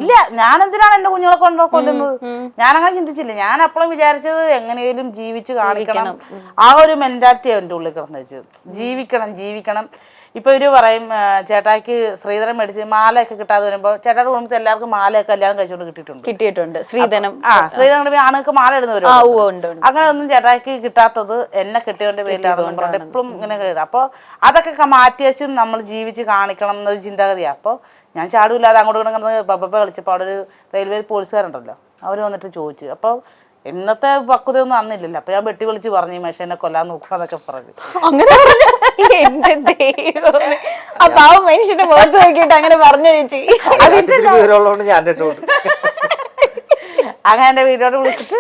ഇല്ല. ഞാൻ എന്തിനാണ് എന്റെ കുഞ്ഞുങ്ങളെ കൊല്ലുന്നത്? ഞാനങ്ങനെ ചിന്തിച്ചില്ല. ഞാൻ അപ്പോഴും വിചാരിച്ചത് എങ്ങനെയും ജീവിച്ച് കാണിക്കണം, ആ ഒരു മെന്റാലിറ്റി എൻ്റെ ഉള്ളിൽ കിടന്നു വെച്ചത്. ജീവിക്കണം. ഇപ്പൊ ഇവര് പറയും ചേട്ടായിക്ക് ശ്രീധരൻ മേടിച്ച് മാലയൊക്കെ കിട്ടാതെ വരുമ്പോൾ ചേട്ടായുടെ കുടുംബത്തിൽ എല്ലാവർക്കും മാലയൊക്കെ കല്യാണം കഴിച്ചുകൊണ്ട് കിട്ടിയിട്ടുണ്ട്. ശ്രീധരൻ ആണുങ്ങൾക്ക് മാല ഇടുന്നവരും അങ്ങനെ ഒന്നും ചേട്ടായിക്ക് കിട്ടാത്തത് എന്നെ കിട്ടിയവന്റെ പേരിലാണെന്ന് പറഞ്ഞിട്ട് എപ്പോഴും ഇങ്ങനെ കയറും. അപ്പോൾ അതൊക്കെ മാറ്റി വെച്ചും നമ്മൾ ജീവിച്ച് കാണിക്കണം എന്നൊരു ചിന്താഗതിയാണ്. അപ്പോൾ ഞാൻ ചാടുമില്ലാതെ അങ്ങോട്ട് കിടക്കുന്നത് ബബ്ബ കളിച്ചപ്പോൾ അവിടെ ഒരു റെയിൽവേ പോലീസുകാരുണ്ടല്ലോ, അവർ വന്നിട്ട് ചോദിച്ചു. അപ്പോൾ ഇന്നത്തെ പക്വതയൊന്നും അന്നില്ലല്ലോ. അപ്പൊ ഞാൻ വെട്ടി വിളിച്ച് പറഞ്ഞു ഈ മനുഷ്യനെ കൊല്ലാൻ നോക്കാന്നൊക്കെ പറഞ്ഞു. അപ്പൊ ആ മനുഷ്യന്റെ മുഖത്ത് നോക്കിയിട്ട് അങ്ങനെ പറഞ്ഞു ചേച്ചി. അങ്ങനെ എൻ്റെ വീട്ടിലോട്ട് വിളിച്ചിട്ട്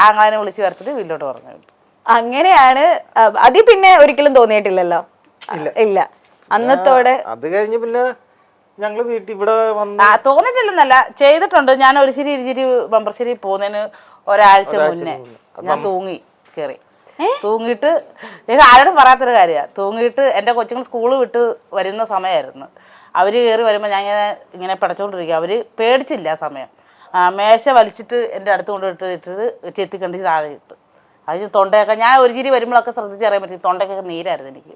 ആങ്ങളെ വിളിച്ച് വരുത്തിട്ട് വീട്ടിലോട്ട് പറഞ്ഞു വിട്ടു. അങ്ങനെയാണ്. അതിൽ പിന്നെ ഒരിക്കലും തോന്നിയിട്ടില്ലല്ലോ? ഇല്ല. അന്നത്തോടെ അത് കഴിഞ്ഞ് പിന്നെ ഞങ്ങള് വീട്ടിൽ ഇവിടെ വന്ന് തോന്നിട്ടില്ലെന്നല്ല, ചെയ്തിട്ടുണ്ട്. ഞാൻ ഒരു ചിരി ഇരുചിരി ബമ്പർശ്ശേരി പോകുന്നതിന് ഒരാഴ്ച മുന്നേ ഞാൻ തൂങ്ങി കയറി. തൂങ്ങിയിട്ട് ഇത് ആരോടും പറയാത്തൊരു കാര്യമാണ്. തൂങ്ങിയിട്ട് എൻ്റെ കൊച്ചുങ്ങൾ സ്കൂള് വിട്ട് വരുന്ന സമയമായിരുന്നു. അവർ കയറി വരുമ്പോൾ ഞാൻ ഇങ്ങനെ പിടച്ചോണ്ടിരിക്കുക. അവർ പേടിച്ചില്ല ആ സമയം. മേശ വലിച്ചിട്ട് എൻ്റെ അടുത്ത് കൊണ്ടിട്ടിട്ട് ചെത്തി കണ്ടിച്ച് താഴെ ഇട്ട്. അതിന് തൊണ്ടയൊക്കെ ഞാൻ ഒരു ചിരി വരുമ്പോഴൊക്കെ ശ്രദ്ധിച്ചറിയാൻ പറ്റി, തൊണ്ടയൊക്കെ നീരായിരുന്നു എനിക്ക്.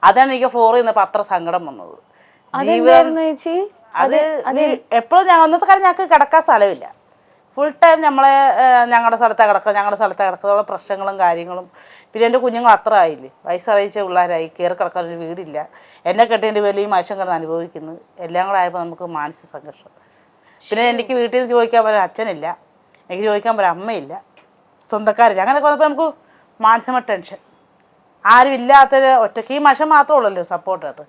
അതാണ് എനിക്ക് ഫ്ലോറിൽ നിന്നപ്പോൾ അത്ര സങ്കടം വന്നത്. അത് എപ്പോഴും ഞാൻ ഒന്നത്തെ കാര്യം ഞങ്ങൾക്ക് കിടക്കാൻ സ്ഥലമില്ല. ഫുൾ ടൈം ഞങ്ങളുടെ സ്ഥലത്താണ് കിടക്കുക. പ്രശ്നങ്ങളും കാര്യങ്ങളും. പിന്നെ എൻ്റെ കുഞ്ഞുങ്ങൾ അത്ര ആയില്ലേ, വയസ്സറിയിച്ച പിള്ളേരായി, കയറി കിടക്കാനൊരു വീടില്ല. എന്നെ കെട്ടിയതിൻ്റെ വലിയ മനുഷ്യൻ കിടന്ന് അനുഭവിക്കുന്നു. എല്ലാം കൂടെ ആയപ്പോൾ നമുക്ക് മാനസിക സംഘർഷം. പിന്നെ എനിക്ക് വീട്ടിൽ നിന്ന് ചോദിക്കാൻ പറ്റും അച്ഛനില്ല, എനിക്ക് ചോദിക്കാൻ പറ്റും അമ്മയില്ല, സ്വന്തക്കാരില്ല. അങ്ങനെയൊക്കെ വന്നപ്പോൾ നമുക്ക് മാനസികമായ ടെൻഷൻ. ആരും ഇല്ലാത്തൊരു ഒറ്റയ്ക്ക് ഈ മനുഷ്യൻ മാത്രമേ ഉള്ളല്ലോ സപ്പോർട്ടായിട്ട്.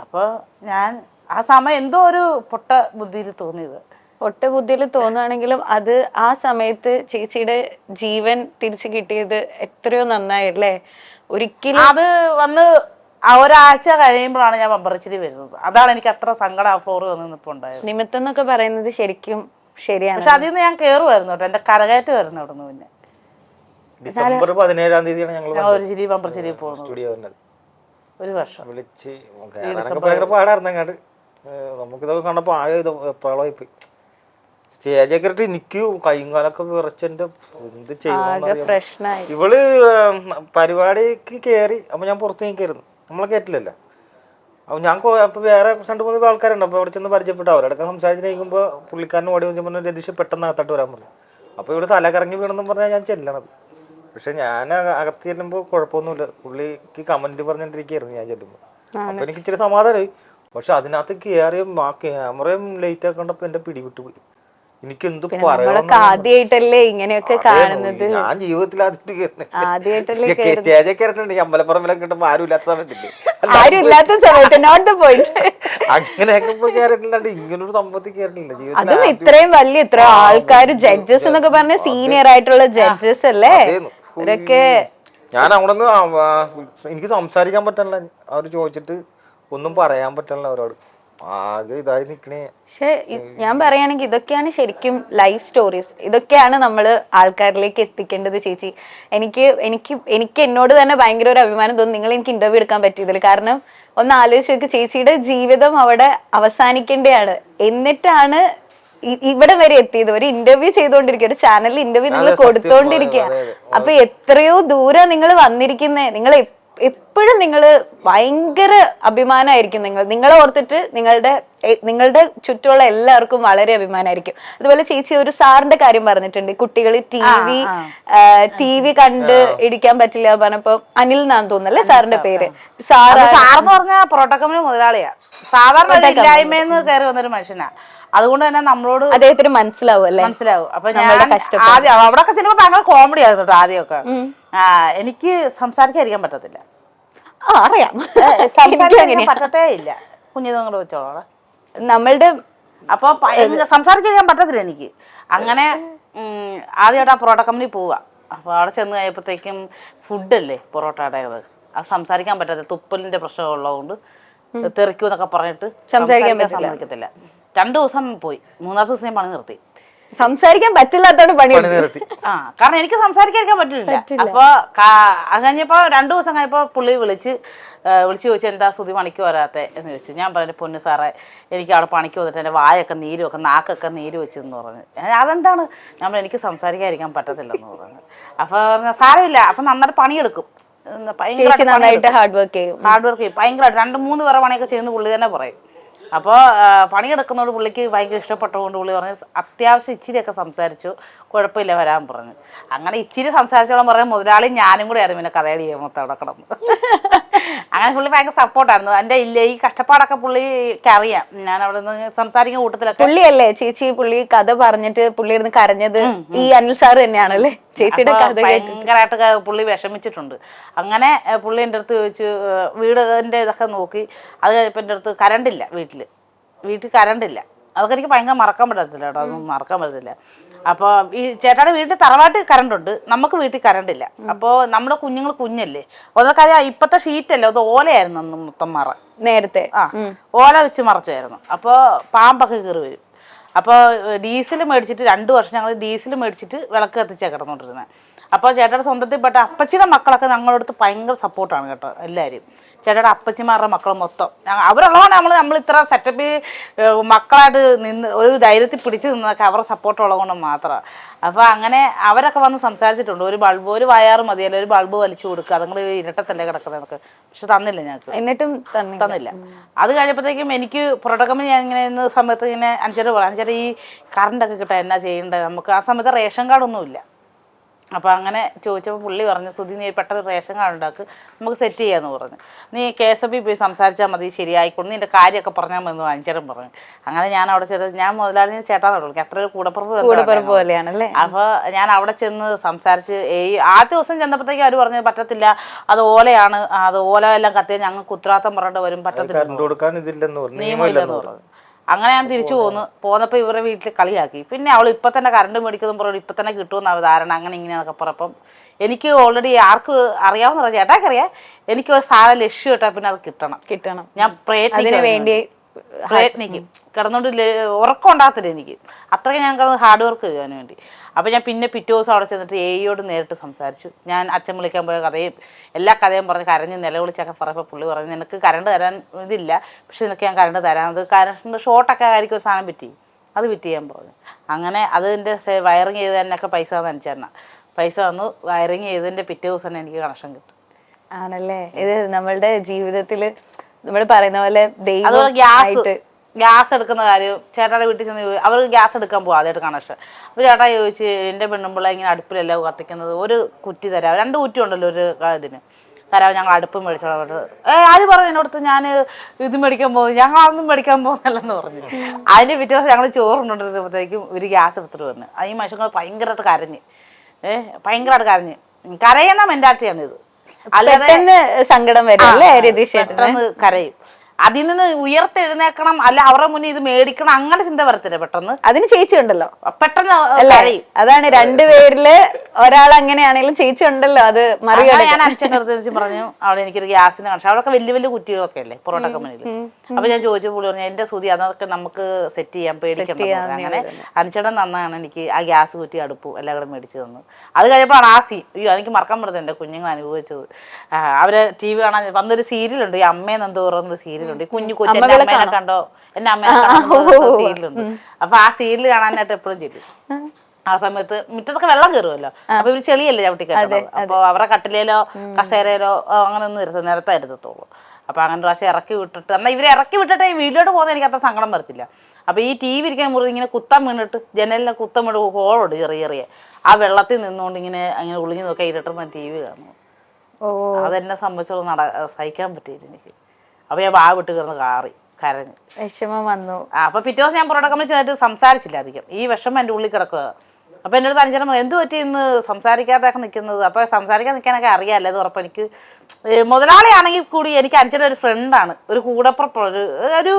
അപ്പോൾ ഞാൻ ആ സമയം എന്തോ ഒരു പൊട്ട ബുദ്ധിയിൽ തോന്നിയത്. ഒട്ട ബുദ്ധിയിൽ തോന്നുകയാണെങ്കിലും അത് ആ സമയത്ത് ചേച്ചിയുടെ ജീവൻ തിരിച്ചു കിട്ടിയത് എത്രയോ നന്നായില്ലേ. ഒരിക്കലും അത് വന്ന് ഒരാഴ്ച കഴിയുമ്പോഴാണ് ഞാൻ ബമ്പറിച്ചിരി വരുന്നത്. അതാണ് എനിക്ക് അത്ര സങ്കടം ആ ഫ്ലോർ വന്നിപ്പോൾ ഉണ്ടായത്. നിമിത്തം എന്നൊക്കെ പറയുന്നത് ശരിക്കും ശരിയാണ്. പക്ഷെ അതിൽ നിന്ന് ഞാൻ കയറുമായിരുന്നു കേട്ടോ, എൻ്റെ കരകയറ്റം വരുന്നു അവിടെ നിന്ന്. പിന്നെ ഡിസംബർ 17-ാം തീയതിയാണ് ഞങ്ങൾ ഒരു ചിരി ബമ്പറിച്ചിരി പോകുന്നത്. ഒരു വർഷം വിളിച്ച് ഭയങ്കര പാടായിരുന്നു അങ്ങോട്ട്. നമുക്കിതൊക്കെ കണ്ടപ്പോൾ ആകെ ഇത് എപ്പോഴായി പോയി. സ്റ്റേജൊക്കെ ഇട്ട് എനിക്ക് കൈകാലൊക്കെ വിറച്ചെന്റെ എന്ത് ചെയ്യുന്ന. ഇവള് പരിപാടിക്ക് കയറി. അപ്പൊ ഞാൻ പുറത്ത് നിൽക്കായിരുന്നു, നമ്മളെ കയറ്റില്ലല്ലോ. അപ്പൊ ഞാൻ അപ്പൊ വേറെ 2-3 ആൾക്കാരുണ്ട്. അപ്പൊ അവിടെ ചെന്ന് പരിചയപ്പെട്ടു. അവരോടൊക്കെ സംസാരിച്ചിരിക്കുമ്പോൾ പുള്ളിക്കാരൻ ഓടി വന്നപ്പോൾ രതീഷ് പെട്ടെന്ന് അകത്തോട്ട് വരാൻ പറഞ്ഞു. അപ്പൊ ഇവിടെ തല കറങ്ങി വീണെന്നും പറഞ്ഞാൽ ഞാൻ ചെല്ലണത്. പക്ഷെ ഞാൻ അകത്ത് ചെല്ലുമ്പോൾ കുഴപ്പമൊന്നുമില്ല. പുള്ളിക്ക് കമന്റ് പറഞ്ഞോണ്ടിരിക്കുകയായിരുന്നു ഞാൻ ചെല്ലുമ്പോൾ. അപ്പൊ എനിക്ക് ഇച്ചിരി സമാധാനമായി. പക്ഷെ അതിനകത്ത് കയറിയും ആ ക്യാമറയും ലൈറ്റ് ഒക്കെ കണ്ടപ്പോ എന്റെ പിടിവിട്ടു പോയി. എനിക്ക് എന്ത് ആദ്യമായിട്ടല്ലേ ഇങ്ങനെയൊക്കെ കാണുന്നത്. ഞാൻ ജീവിതത്തിൽ ആദ്യമായിട്ട് സ്റ്റേജൊക്കെ കയറിട്ടുണ്ട്. അമ്പലപ്പുറമിലൊക്കെ കിട്ടുമ്പോ ആരും ഇല്ലാത്ത സമയത്തില്ലേ, അങ്ങനെയൊക്കെ ഇപ്പൊ കയറിയിട്ടില്ലാണ്ട് ഇങ്ങനൊരു സംഭവത്തിൽ കയറിയിട്ടില്ല ജീവിതത്തിൽ. അതും ഇത്രയും വലിയ ഇത്ര ആൾക്കാർ ജഡ്ജസ് എന്നൊക്കെ പറഞ്ഞ സീനിയർ ആയിട്ടുള്ള ജഡ്ജസ് അല്ലേ ഇവരൊക്കെ. ഞാൻ അവിടെ നിന്ന് എനിക്ക് സംസാരിക്കാൻ പറ്റില്ല. അവര് ചോദിച്ചിട്ട് ഒന്നും പറയാൻ പറ്റില്ല അവരോട്. ആകെ ഇതായി നിക്കണേ. പക്ഷെ ഞാൻ പറയുകയാണെങ്കിൽ ഇതൊക്കെയാണ് ശരിക്കും ലൈഫ് സ്റ്റോറീസ്. ഇതൊക്കെയാണ് നമ്മൾ ആൾക്കാരിലേക്ക് എത്തിക്കേണ്ടത്. ചേച്ചി എനിക്ക് എന്നോട് തന്നെ ഭയങ്കര ഒരു അഭിമാനം തോന്നുന്നു നിങ്ങൾ എനിക്ക് ഇന്റർവ്യൂ എടുക്കാൻ പറ്റിയതിൽ. കാരണം ഒന്ന് ആലോചിച്ച് നോക്ക്, ചേച്ചിയുടെ ജീവിതം അവിടെ അവസാനിക്കേണ്ടതാണ്. എന്നിട്ടാണ് ഇവിടെ വരെ എത്തിയത്. ഒരു ഇന്റർവ്യൂ ചെയ്തുകൊണ്ടിരിക്കുക, ഒരു ചാനലിൽ ഇന്റർവ്യൂ നിങ്ങൾ കൊടുത്തോണ്ടിരിക്കുക. അപ്പൊ എത്രയോ ദൂരം നിങ്ങൾ വന്നിരിക്കുന്നേ. നിങ്ങൾ എപ്പോഴും നിങ്ങൾ ഭയങ്കര അഭിമാനമായിരിക്കും. നിങ്ങളെ ഓർത്തിട്ട് നിങ്ങളുടെ ചുറ്റുമുള്ള എല്ലാവർക്കും വളരെ അഭിമാനമായിരിക്കും. അതുപോലെ ചേച്ചി ഒരു സാറിന്റെ കാര്യം പറഞ്ഞിട്ടുണ്ട്, കുട്ടികൾ ടി വി കണ്ട് ഇടിക്കാൻ പറ്റില്ല പറഞ്ഞപ്പോ അനിൽ എന്നാന്ന് തോന്നുന്നല്ലേ സാറിന്റെ പേര്. സാറെന്ന് പറഞ്ഞാൽ പ്രോട്ടോകോമിന് മുതലാളിയാ. സാധാരണ ഇല്ലായ്മയെന്ന് കയറി വന്നൊരു മനുഷ്യനാ. അതുകൊണ്ട് തന്നെ നമ്മളോട് അദ്ദേഹത്തിന് മനസ്സിലാവും. അപ്പൊ ഞാൻ ആദ്യം അവിടെയൊക്കെ ചെല്ലുമ്പോ ഭയങ്കര കോമഡി ആയിരുന്നു കേട്ടോ ആദ്യമൊക്കെ. എനിക്ക് സംസാരിക്കാതിരിക്കാൻ പറ്റത്തില്ല. അറിയാം, സംസാരിക്കാൻ പറ്റത്തേ ഇല്ല. കുഞ്ഞിതങ്ങള് വെച്ചോളാം നമ്മളുടെ. അപ്പൊ സംസാരിക്കാൻ പറ്റത്തില്ല എനിക്ക്. അങ്ങനെ ആദ്യമായിട്ട് ആ പൊറോട്ട കമ്പനി പോവാ. അപ്പൊ അവിടെ ചെന്ന് കഴിയപ്പോഴത്തേക്കും ഫുഡല്ലേ പൊറോട്ടയുടെ, അത് സംസാരിക്കാൻ പറ്റാത്ത തുപ്പലിന്റെ പ്രശ്നം ഉള്ളതുകൊണ്ട് തെറിക്കൂന്നൊക്കെ പറഞ്ഞിട്ട് സംസാരിക്കാൻ സമ്മതിക്കത്തില്ല. 2 ദിവസം പോയി. 3-ാമത്തെ ദിവസം ഞാൻ പണി നിർത്തി. സംസാരിക്കാൻ പറ്റില്ലാത്തോണ്ട് പണി നിർത്തി. കാരണം എനിക്ക് സംസാരിക്കാൻ പറ്റില്ല. അപ്പൊ അത് കഴിഞ്ഞപ്പോ 2 ദിവസം കഴിഞ്ഞപ്പോ പുള്ളി വിളിച്ച് ചോദിച്ചു എന്താ സുധി പണിക്ക് വരാത്തെ എന്ന് ചോദിച്ചു. ഞാൻ പറഞ്ഞു പൊന്നു സാറേ എനിക്ക് അവിടെ പണിക്ക് വന്നിട്ട് എൻ്റെ വായൊക്കെ നീര് വെക്കും, നാക്കൊക്കെ നീര് വെച്ചെന്ന് പറഞ്ഞു. അതെന്താണ്? ഞാൻ എനിക്ക് സംസാരിക്കാതിരിക്കാൻ പറ്റത്തില്ലെന്ന് പറഞ്ഞു. അപ്പൊ സാരമില്ല, അപ്പൊ നന്നായിട്ട് പണിയെടുക്കും, ഹാർഡ് വർക്ക് ചെയ്യും. ഭയങ്കരമായിട്ട് 2-3 പേരെ പണിയൊക്കെ ചെയ്യുന്ന പുള്ളി തന്നെ പറയും. അപ്പോൾ പണിയെടുക്കുന്നതോട് പുള്ളിക്ക് ഭയങ്കര ഇഷ്ടപ്പെട്ടതുകൊണ്ട് പുള്ളി പറഞ്ഞു അത്യാവശ്യം ഇച്ചിരിയൊക്കെ സംസാരിച്ചു, കുഴപ്പമില്ല വരാൻ പറഞ്ഞു. അങ്ങനെ ഇച്ചിരി സംസാരിച്ചോളം പറയാൻ മുതലാളി ഞാനും കൂടെ ആയിരുന്നു പിന്നെ കഥയടി മൊത്തം അവിടെ കിടന്നു. അങ്ങനെ പുള്ളി ഭയങ്കര സപ്പോർട്ടായിരുന്നു. എൻ്റെ ഈ കഷ്ടപ്പാടൊക്കെ പുള്ളിക്ക് അറിയാം. ഞാൻ അവിടെ നിന്ന് സംസാരിക്കുന്ന കൂട്ടത്തിലൊക്കെ. പുള്ളിയല്ലേ ചേച്ചി പുള്ളി കഥ പറഞ്ഞിട്ട് പുള്ളി ഇരുന്ന് കരഞ്ഞത് ഈ അനിൽ സാറ് തന്നെയാണല്ലേ ചേച്ചിയുടെ കഥ? ഭയങ്കരമായിട്ട് പുള്ളി വിഷമിച്ചിട്ടുണ്ട്. അങ്ങനെ പുള്ളി എൻ്റെ അടുത്ത് ചോദിച്ചു വീടിൻ്റെ ഇതൊക്കെ നോക്കി. അത് കഴിഞ്ഞപ്പോൾ എൻ്റെ അടുത്ത് കറണ്ടില്ല, വീട്ടിൽ കറണ്ടില്ല. അതൊക്കെ എനിക്ക് ഭയങ്കര മറക്കാൻ പറ്റത്തില്ല കേട്ടോ, അതൊന്നും മറക്കാൻ പറ്റത്തില്ല. അപ്പോൾ ഈ ചേട്ടായുടെ വീട്ടിൽ തറവാട്ട് കറണ്ട് ഉണ്ട്, നമുക്ക് വീട്ടിൽ കറണ്ട് ഇല്ല. അപ്പോൾ നമ്മുടെ കുഞ്ഞുങ്ങൾ കുഞ്ഞല്ലേ, അതൊക്കെ ഇപ്പത്തെ ഷീറ്റല്ലേ, അത് ഓലയായിരുന്നു അന്ന് മൊത്തം മറ നേരത്തെ. ഓല വെച്ച് മറച്ചായിരുന്നു. അപ്പോൾ പാമ്പൊക്കെ കയറി വരും. അപ്പോൾ ഡീസൽ മേടിച്ചിട്ട് 2 വർഷം ഞങ്ങൾ ഡീസൽ മേടിച്ചിട്ട് വിളക്ക് കത്തിച്ചാണ് കിടന്നുകൊണ്ടിരുന്നത്. അപ്പോൾ ചേട്ടയുടെ സ്വന്തത്തിൽപ്പെട്ട അപ്പച്ചിയുടെ മക്കളൊക്കെ ഞങ്ങളുടെ അടുത്ത് ഭയങ്കര സപ്പോർട്ടാണ് കേട്ടോ. എല്ലാവരും ചേട്ടയുടെ അപ്പച്ചിമാരുടെ മക്കൾ മൊത്തം അവരുള്ളതാണ് നമ്മൾ ഇത്ര സെറ്റപ്പ് മക്കളായിട്ട് നിന്ന് ഒരു ധൈര്യത്തിൽ പിടിച്ച് നിന്നതൊക്കെ അവരുടെ സപ്പോർട്ട് ഉള്ളതുകൊണ്ട് മാത്രമാണ്. അപ്പോൾ അങ്ങനെ അവരൊക്കെ വന്ന് സംസാരിച്ചിട്ടുണ്ട്. ഒരു ബൾബ്, ഒരു വയറ് മതിയല്ലോ, ഒരു ബൾബ് വലിച്ചു കൊടുക്കുക, അതുങ്ങൾ ഇരട്ടത്തല്ലേ കിടക്കുന്നതൊക്കെ. പക്ഷെ തന്നില്ല ഞങ്ങൾക്ക്, എന്നിട്ടും തന്നില്ല. അത് കഴിഞ്ഞപ്പോഴത്തേക്കും എനിക്ക് പുറത്തക്കമ്പനി ഞാൻ ഇങ്ങനെ ഇന്ന സമയത്ത് ഇങ്ങനെ അനുസരിച്ച് പറയാം, അനുസരിച്ച് ഈ കറണ്ടൊക്കെ കിട്ടാൻ എന്നാ ചെയ്യേണ്ടത്, നമുക്ക് ആ സമയത്ത് റേഷൻ കാർഡൊന്നും ഇല്ല. അപ്പോൾ അങ്ങനെ ചോദിച്ചപ്പോൾ പുള്ളി പറഞ്ഞു, സുധി നീ പെട്ടെന്ന് റേഷൻ കാർഡ് ഉണ്ടാക്ക്, നമുക്ക് സെറ്റ് ചെയ്യാമെന്ന് പറഞ്ഞു. നീ KSB പോയി സംസാരിച്ചാൽ മതി, ശരിയായിക്കൊണ്ട് നിൻ്റെ കാര്യമൊക്കെ പറഞ്ഞാൽ മതി എന്ന് വാങ്ങിച്ചാലും പറഞ്ഞു. അങ്ങനെ ഞാൻ അവിടെ ചെന്ന്, ഞാൻ മുതലാളി ചേട്ടാന്ന് വിളിക്കും, അത്ര ഒരു കൂടപ്പുറപ്പ് പോലെയാണല്ലേ. അപ്പോൾ ഞാൻ അവിടെ ചെന്ന് സംസാരിച്ച് ആദ്യ ദിവസം ചെന്നപ്പോഴത്തേക്കും അവർ പറഞ്ഞു പറ്റത്തില്ല, അത് ഓലയാണ്, അത് ഓല എല്ലാം കത്തിയാൽ ഞങ്ങൾക്ക് ഉത്തരവാദിത്തം പറഞ്ഞിട്ട് വരും, പറ്റത്തില്ല, നിയമമില്ലെന്ന് പറഞ്ഞു. അങ്ങനെ ഞാൻ തിരിച്ചു പോന്നപ്പോൾ ഇവരുടെ വീട്ടിൽ കളിയാക്കി. പിന്നെ അവൾ ഇപ്പം തന്നെ കറണ്ട് മേടിക്കുന്നതും പറഞ്ഞു, ഇപ്പം തന്നെ കിട്ടുമെന്ന് അവർ ധാരണ, അങ്ങനെ ഇങ്ങനെയൊക്കെ പറഞ്ഞപ്പം എനിക്ക് ഓൾറെഡി ആർക്ക് അറിയാവുന്ന പറഞ്ഞാൽ ചേട്ടാക്കറിയാം, എനിക്ക് ഒരു സാധനം ലക്ഷ്യം ഇട്ടാൽ പിന്നെ അത് കിട്ടണം. ഞാൻ പ്രയത്നിക്കും കിടന്നുകൊണ്ട് ഉറക്കം ഉണ്ടാകത്തില്ല എനിക്ക്, അത്രയ്ക്ക് ഞാൻ കിടന്ന് ഹാർഡ് വർക്ക് ചെയ്യാൻ വേണ്ടി. അപ്പോൾ ഞാൻ പിന്നെ പിറ്റേ ദിവസം അവിടെ ചെന്നിട്ട് AEയോട് നേരിട്ട് സംസാരിച്ചു. ഞാൻ അച്ഛൻ വിളിക്കാൻ പോയ കഥയും എല്ലാ കഥയും പറഞ്ഞ് കരഞ്ഞ് നിലവിളിച്ചൊക്കെ പറഞ്ഞപ്പോൾ പുള്ളി പറഞ്ഞു, നിനക്ക് കറണ്ട് തരാൻ ഇതില്ല, പക്ഷെ നിനക്ക് ഞാൻ കറണ്ട് തരാം, അത് കറണ്ട് ഷോർട്ടൊക്കെ ആയിരിക്കും ഒരു സാധനം വിറ്റ് ചെയ്യാൻ പറഞ്ഞു. അങ്ങനെ അതിൻ്റെ വയറിങ് ചെയ്ത് തന്നെയൊക്കെ പൈസ തന്നിച്ചേരണം. പൈസ തന്നു, വയറിങ് ചെയ്തതിൻ്റെ പിറ്റേ ദിവസം തന്നെ എനിക്ക് കണക്ഷൻ കിട്ടും. ആണല്ലേ. ഇത് നമ്മളുടെ ജീവിതത്തിൽ നമ്മൾ പറയുന്ന പോലെ ഗ്യാസ് എടുക്കുന്ന കാര്യം ചേട്ടായുടെ വീട്ടിൽ ചെന്ന് അവർ ഗ്യാസ് എടുക്കാൻ പോകും ആദ്യമായിട്ട് കണക്ഷൻ. അപ്പോൾ ചേട്ടാ ചോദിച്ച്, എൻ്റെ പെണ്ണുമ്പിള്ള ഇങ്ങനെ അടുപ്പിലല്ല കത്തിക്കുന്നത്, ഒരു കുറ്റി തരാം, 2 കുറ്റി ഉണ്ടല്ലോ ഒരു ഇതിന് തരാം, ഞങ്ങൾ അടുപ്പ് മേടിച്ചോളാം. ആര് പറഞ്ഞു എന്നോടത്ത് ഞാൻ ഇത് മേടിക്കാൻ പോകും, ഞങ്ങളതൊന്നും മേടിക്കാൻ പോകുന്നല്ലെന്ന് പറഞ്ഞു. അതിൻ്റെ പിറ്റേ ദിവസം ഞങ്ങൾ ചോറുകൊണ്ടിരുന്നപ്പോഴത്തേക്കും ഒരു ഗ്യാസ് എടുത്തിട്ട് വന്നു. ഈ മനുഷ്യങ്ങൾ ഭയങ്കരമായിട്ട് കരഞ്ഞ് കരയുന്ന മെന്റാലിറ്റിയാണ് ഇത്. അല്ലാതെ സങ്കടം വരും അല്ലേ രതീഷ്, പെട്ടെന്ന് കരയും. അതിൽ നിന്ന് ഉയർത്തെഴുന്നേക്കണം, അല്ല അവരുടെ മുന്നിൽ ഇത് മേടിക്കണം, അങ്ങനെ ചിന്ത വരത്തില്ല പെട്ടെന്ന്. അതിന് ചേച്ചി ഉണ്ടല്ലോ, പെട്ടെന്ന് അതാണ് 2 പേരില് ഒരാൾ അങ്ങനെയാണെങ്കിലും ചേച്ചി ഉണ്ടല്ലോ, അത് മറികടക്കാൻ. ഞാൻ അച്ഛൻ്റെ അടുത്ത് പറഞ്ഞു, അവിടെ എനിക്കൊരു ഗ്യാസിന് കണക്ഷൻ, അവിടെയൊക്കെ വലിയ കുറ്റികളൊക്കെ അല്ലേ പൊറോട്ട കമ്പനിയിൽ. അപ്പൊ ഞാൻ ചോദിച്ചു, പുള്ളി പറഞ്ഞു എന്റെ സുധി അതൊക്കെ നമുക്ക് സെറ്റ് ചെയ്യാൻ പേടിക്കണം. അങ്ങനെ അനുച്ചേട്ടൻ നന്നാണ് എനിക്ക് ആ ഗ്യാസ് കുറ്റി അടുപ്പും എല്ലാം കൂടെ മേടിച്ചു തന്നു. അത് കഴിഞ്ഞപ്പോഴാണ് ആ എനിക്ക് മറക്കാൻ പറ്റുന്നത് എന്റെ കുഞ്ഞുങ്ങൾ അനുഭവിച്ചത്. അവര് TV കാണാൻ വന്നൊരു സീരിയലുണ്ട്, ഈ അമ്മയെന്ന് എന്തോ പറയുന്ന സീരിയൽ, കുഞ്ഞു കൊച്ചിന്റെ അമ്മേനെ കണ്ടോ, എന്റെ അമ്മേനെ സീരിയലുണ്ട്. അപ്പൊ ആ സീരിയൽ കാണാനായിട്ട് എപ്പോഴും ചെല്ലും. ആ സമയത്ത് മുറ്റത്തൊക്കെ വെള്ളം കയറുമല്ലോ, അപ്പൊ ഇവര് ചെളിയല്ലേ ചവിട്ടിക്കയറുന്നത്. അപ്പൊ അവരുടെ കട്ടിലേലോ കസേരയിലോ അങ്ങനെ ഒന്നും നിരത്തായിരുത്തോളൂ. അപ്പൊ അങ്ങനെ പ്രാവശ്യം ഇറക്കി വിട്ടിട്ട്, എന്നാൽ ഇവരെ ഇറക്കി വിട്ടിട്ട് ഈ വീട്ടിലോട്ട് പോകുന്നത് എനിക്ക് അത്ര സങ്കടം വരത്തില്ല. അപ്പൊ ഈ TV ഇരിക്കാൻ മുറി ഇങ്ങനെ കുത്തം വീണിട്ട് ജനലിനെ കുത്തം വീണ് ഹോളുണ്ട് ചെറിയ ആ വെള്ളത്തിൽ നിന്നുകൊണ്ട് ഇങ്ങനെ അങ്ങനെ ഒളിഞ്ഞു നോക്കാൻ ഇരുട്ടുന്ന TV കാണുന്നു. അതെന്നെ സംബന്ധിച്ചോളം സഹിക്കാൻ പറ്റിയില്ല എനിക്ക്. അപ്പൊ ഞാൻ വിട്ട് കിടന്ന് കരഞ്ഞു, വിഷമം വന്നു. അപ്പൊ പിറ്റേ ദിവസം ഞാൻ പൊറോട്ട കമ്പനി ചെന്നിട്ട് സംസാരിച്ചില്ല അധികം, ഈ വിഷമം എൻ്റെ ഉള്ളിൽ കിടക്കുക. അപ്പൊ എൻ്റെ അടുത്ത് അനുചരണം എന്ത് പറ്റി ഇന്ന് സംസാരിക്കാതൊക്കെ നിൽക്കുന്നത്? അപ്പൊ സംസാരിക്കാൻ നിൽക്കാനൊക്കെ അറിയാമല്ലോ, അത് ഉറപ്പ്. എനിക്ക് മുതലാളിയാണെങ്കിൽ കൂടി എനിക്ക് അനുചരൻ ഒരു ഫ്രണ്ടാണ്, ഒരു കൂടപ്പുറപ്പ്, ഒരു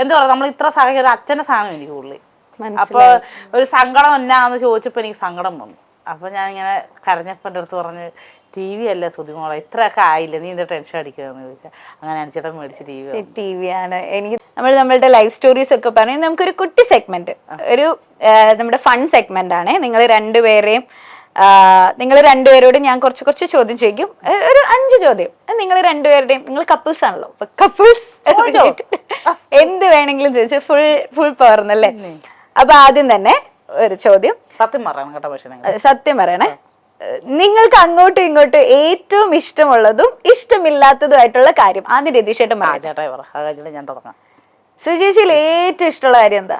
എന്താ പറയുക, നമ്മൾ ഇത്ര സഹായിക്കും, ഒരു അച്ഛൻ്റെ സാധനം എനിക്ക് ഉള്ളിൽ. അപ്പൊ ഒരു സങ്കടം എന്നാന്ന് ചോദിച്ചപ്പോൾ എനിക്ക് സങ്കടം വന്നു. അപ്പൊ ഞാൻ ഇങ്ങനെ കരഞ്ഞപ്പോൾ എൻ്റെ അടുത്ത് പറഞ്ഞ്, TV അല്ലേ സുധിമോളെ, ഇത്രയൊക്കെ ആയില്ലേ, നീ എന്താ ടെൻഷൻ അടിക്കുന്നതെന്ന് ചോദിച്ചാൽ അങ്ങനെ അനുചേട്ടൻ മേടിച്ച് TV ആണ്. എനിക്ക് നമ്മളുടെ ലൈഫ് സ്റ്റോറീസ് ഒക്കെ പറഞ്ഞ് നമുക്കൊരു കുട്ടി സെഗ്മെന്റ്, ഒരു നമ്മുടെ ഫൺ സെഗ്മെന്റ് ആണ്. നിങ്ങൾ രണ്ടുപേരോട് ഞാൻ കുറച്ച് ചോദ്യം ചോദിക്കും, ഒരു 5 ചോദ്യം. നിങ്ങൾ രണ്ടുപേരുടെയും, നിങ്ങൾ കപ്പിൾസ് ആണല്ലോ, കപ്പിൾസ് എന്ത് വേണമെങ്കിലും ചോദിച്ചു, ഫുൾ പവർന്നല്ലേ. അപ്പൊ ആദ്യം തന്നെ ഒരു ചോദ്യം, സത്യം പറയണം കേട്ടോ, പക്ഷേ സത്യം പറയണേ. നിങ്ങൾക്ക് അങ്ങോട്ടും ഇങ്ങോട്ടും ഏറ്റവും ഇഷ്ടമുള്ളതും ഇഷ്ടമില്ലാത്തതുമായിട്ടുള്ള കാര്യം ആദ്യം രതീഷേട്ടൻ പറഞ്ഞു. ഞാൻ തുടങ്ങാം. സുചേച്ചിയിൽ ഏറ്റവും ഇഷ്ടമുള്ള കാര്യം എന്താ?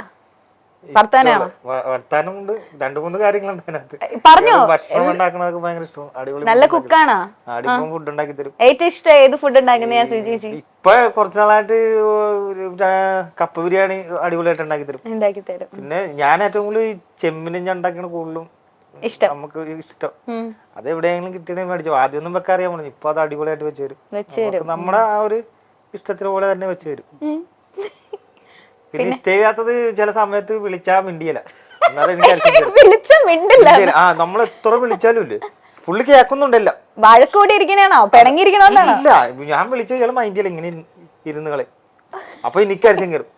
വർത്താനമുണ്ട്, 2-3 കാര്യങ്ങളുണ്ട് അതിനകത്ത്. പറഞ്ഞോ. ഭക്ഷണം ഉണ്ടാക്കണതൊക്കെ ഭയങ്കര ഇഷ്ടമാണ്, അടിപൊളി നല്ല കുക്കാണോ? ഫുഡ് ഉണ്ടാക്കി തരും. ഏറ്റവും ഇഷ്ടം ഏത് ഫുഡ് ഉണ്ടാക്കുന്ന സുചേച്ചി? ഇപ്പൊ കുറച്ചു നാളായിട്ട് കപ്പ ബിരിയാണി അടിപൊളിയായിട്ട് ഉണ്ടാക്കി തരും. പിന്നെ ഞാൻ ഏറ്റവും കൂടുതൽ ചെമ്മിനും ഞാൻ ഉണ്ടാക്കണ കൂടുതലും ഇഷ്ടം, നമുക്ക് ഇഷ്ടം. അത് എവിടെയെങ്കിലും കിട്ടിയെങ്കിൽ മേടിച്ചു. ആദ്യമൊന്നും വെക്കാൻ അറിയാൻ പറഞ്ഞു, ഇപ്പൊ അത് അടിപൊളിയായിട്ട് വെച്ച് തരും. നമ്മുടെ ആ ഒരു ഇഷ്ടത്തിന് പോലെ തന്നെ വെച്ച് തരും. പിന്നെ ഇഷ്ടമില്ലാത്തത് ചില സമയത്ത് വിളിച്ചാ മിണ്ടിയല്ല, എന്നാലും എനിക്ക് അരിശം കയറും. വിളിച്ച മിണ്ടില്ല. ആ നമ്മൾ എത്ര വിളിച്ചാലും ഇല്ലേ പുള്ളി കേൾക്കുന്നുണ്ടല്ലോ. വഴക്കൂടി ഇരിക്കണാണോ പിണങ്ങിയിരിക്കണോണ്ടാണോ? ഇല്ല ഞാൻ വിളിച്ച ചില മൈൻഡിൽ ഇങ്ങനെ ഇരുന്ന് കളി. അപ്പൊ എനിക്ക് അരിശം കയറും.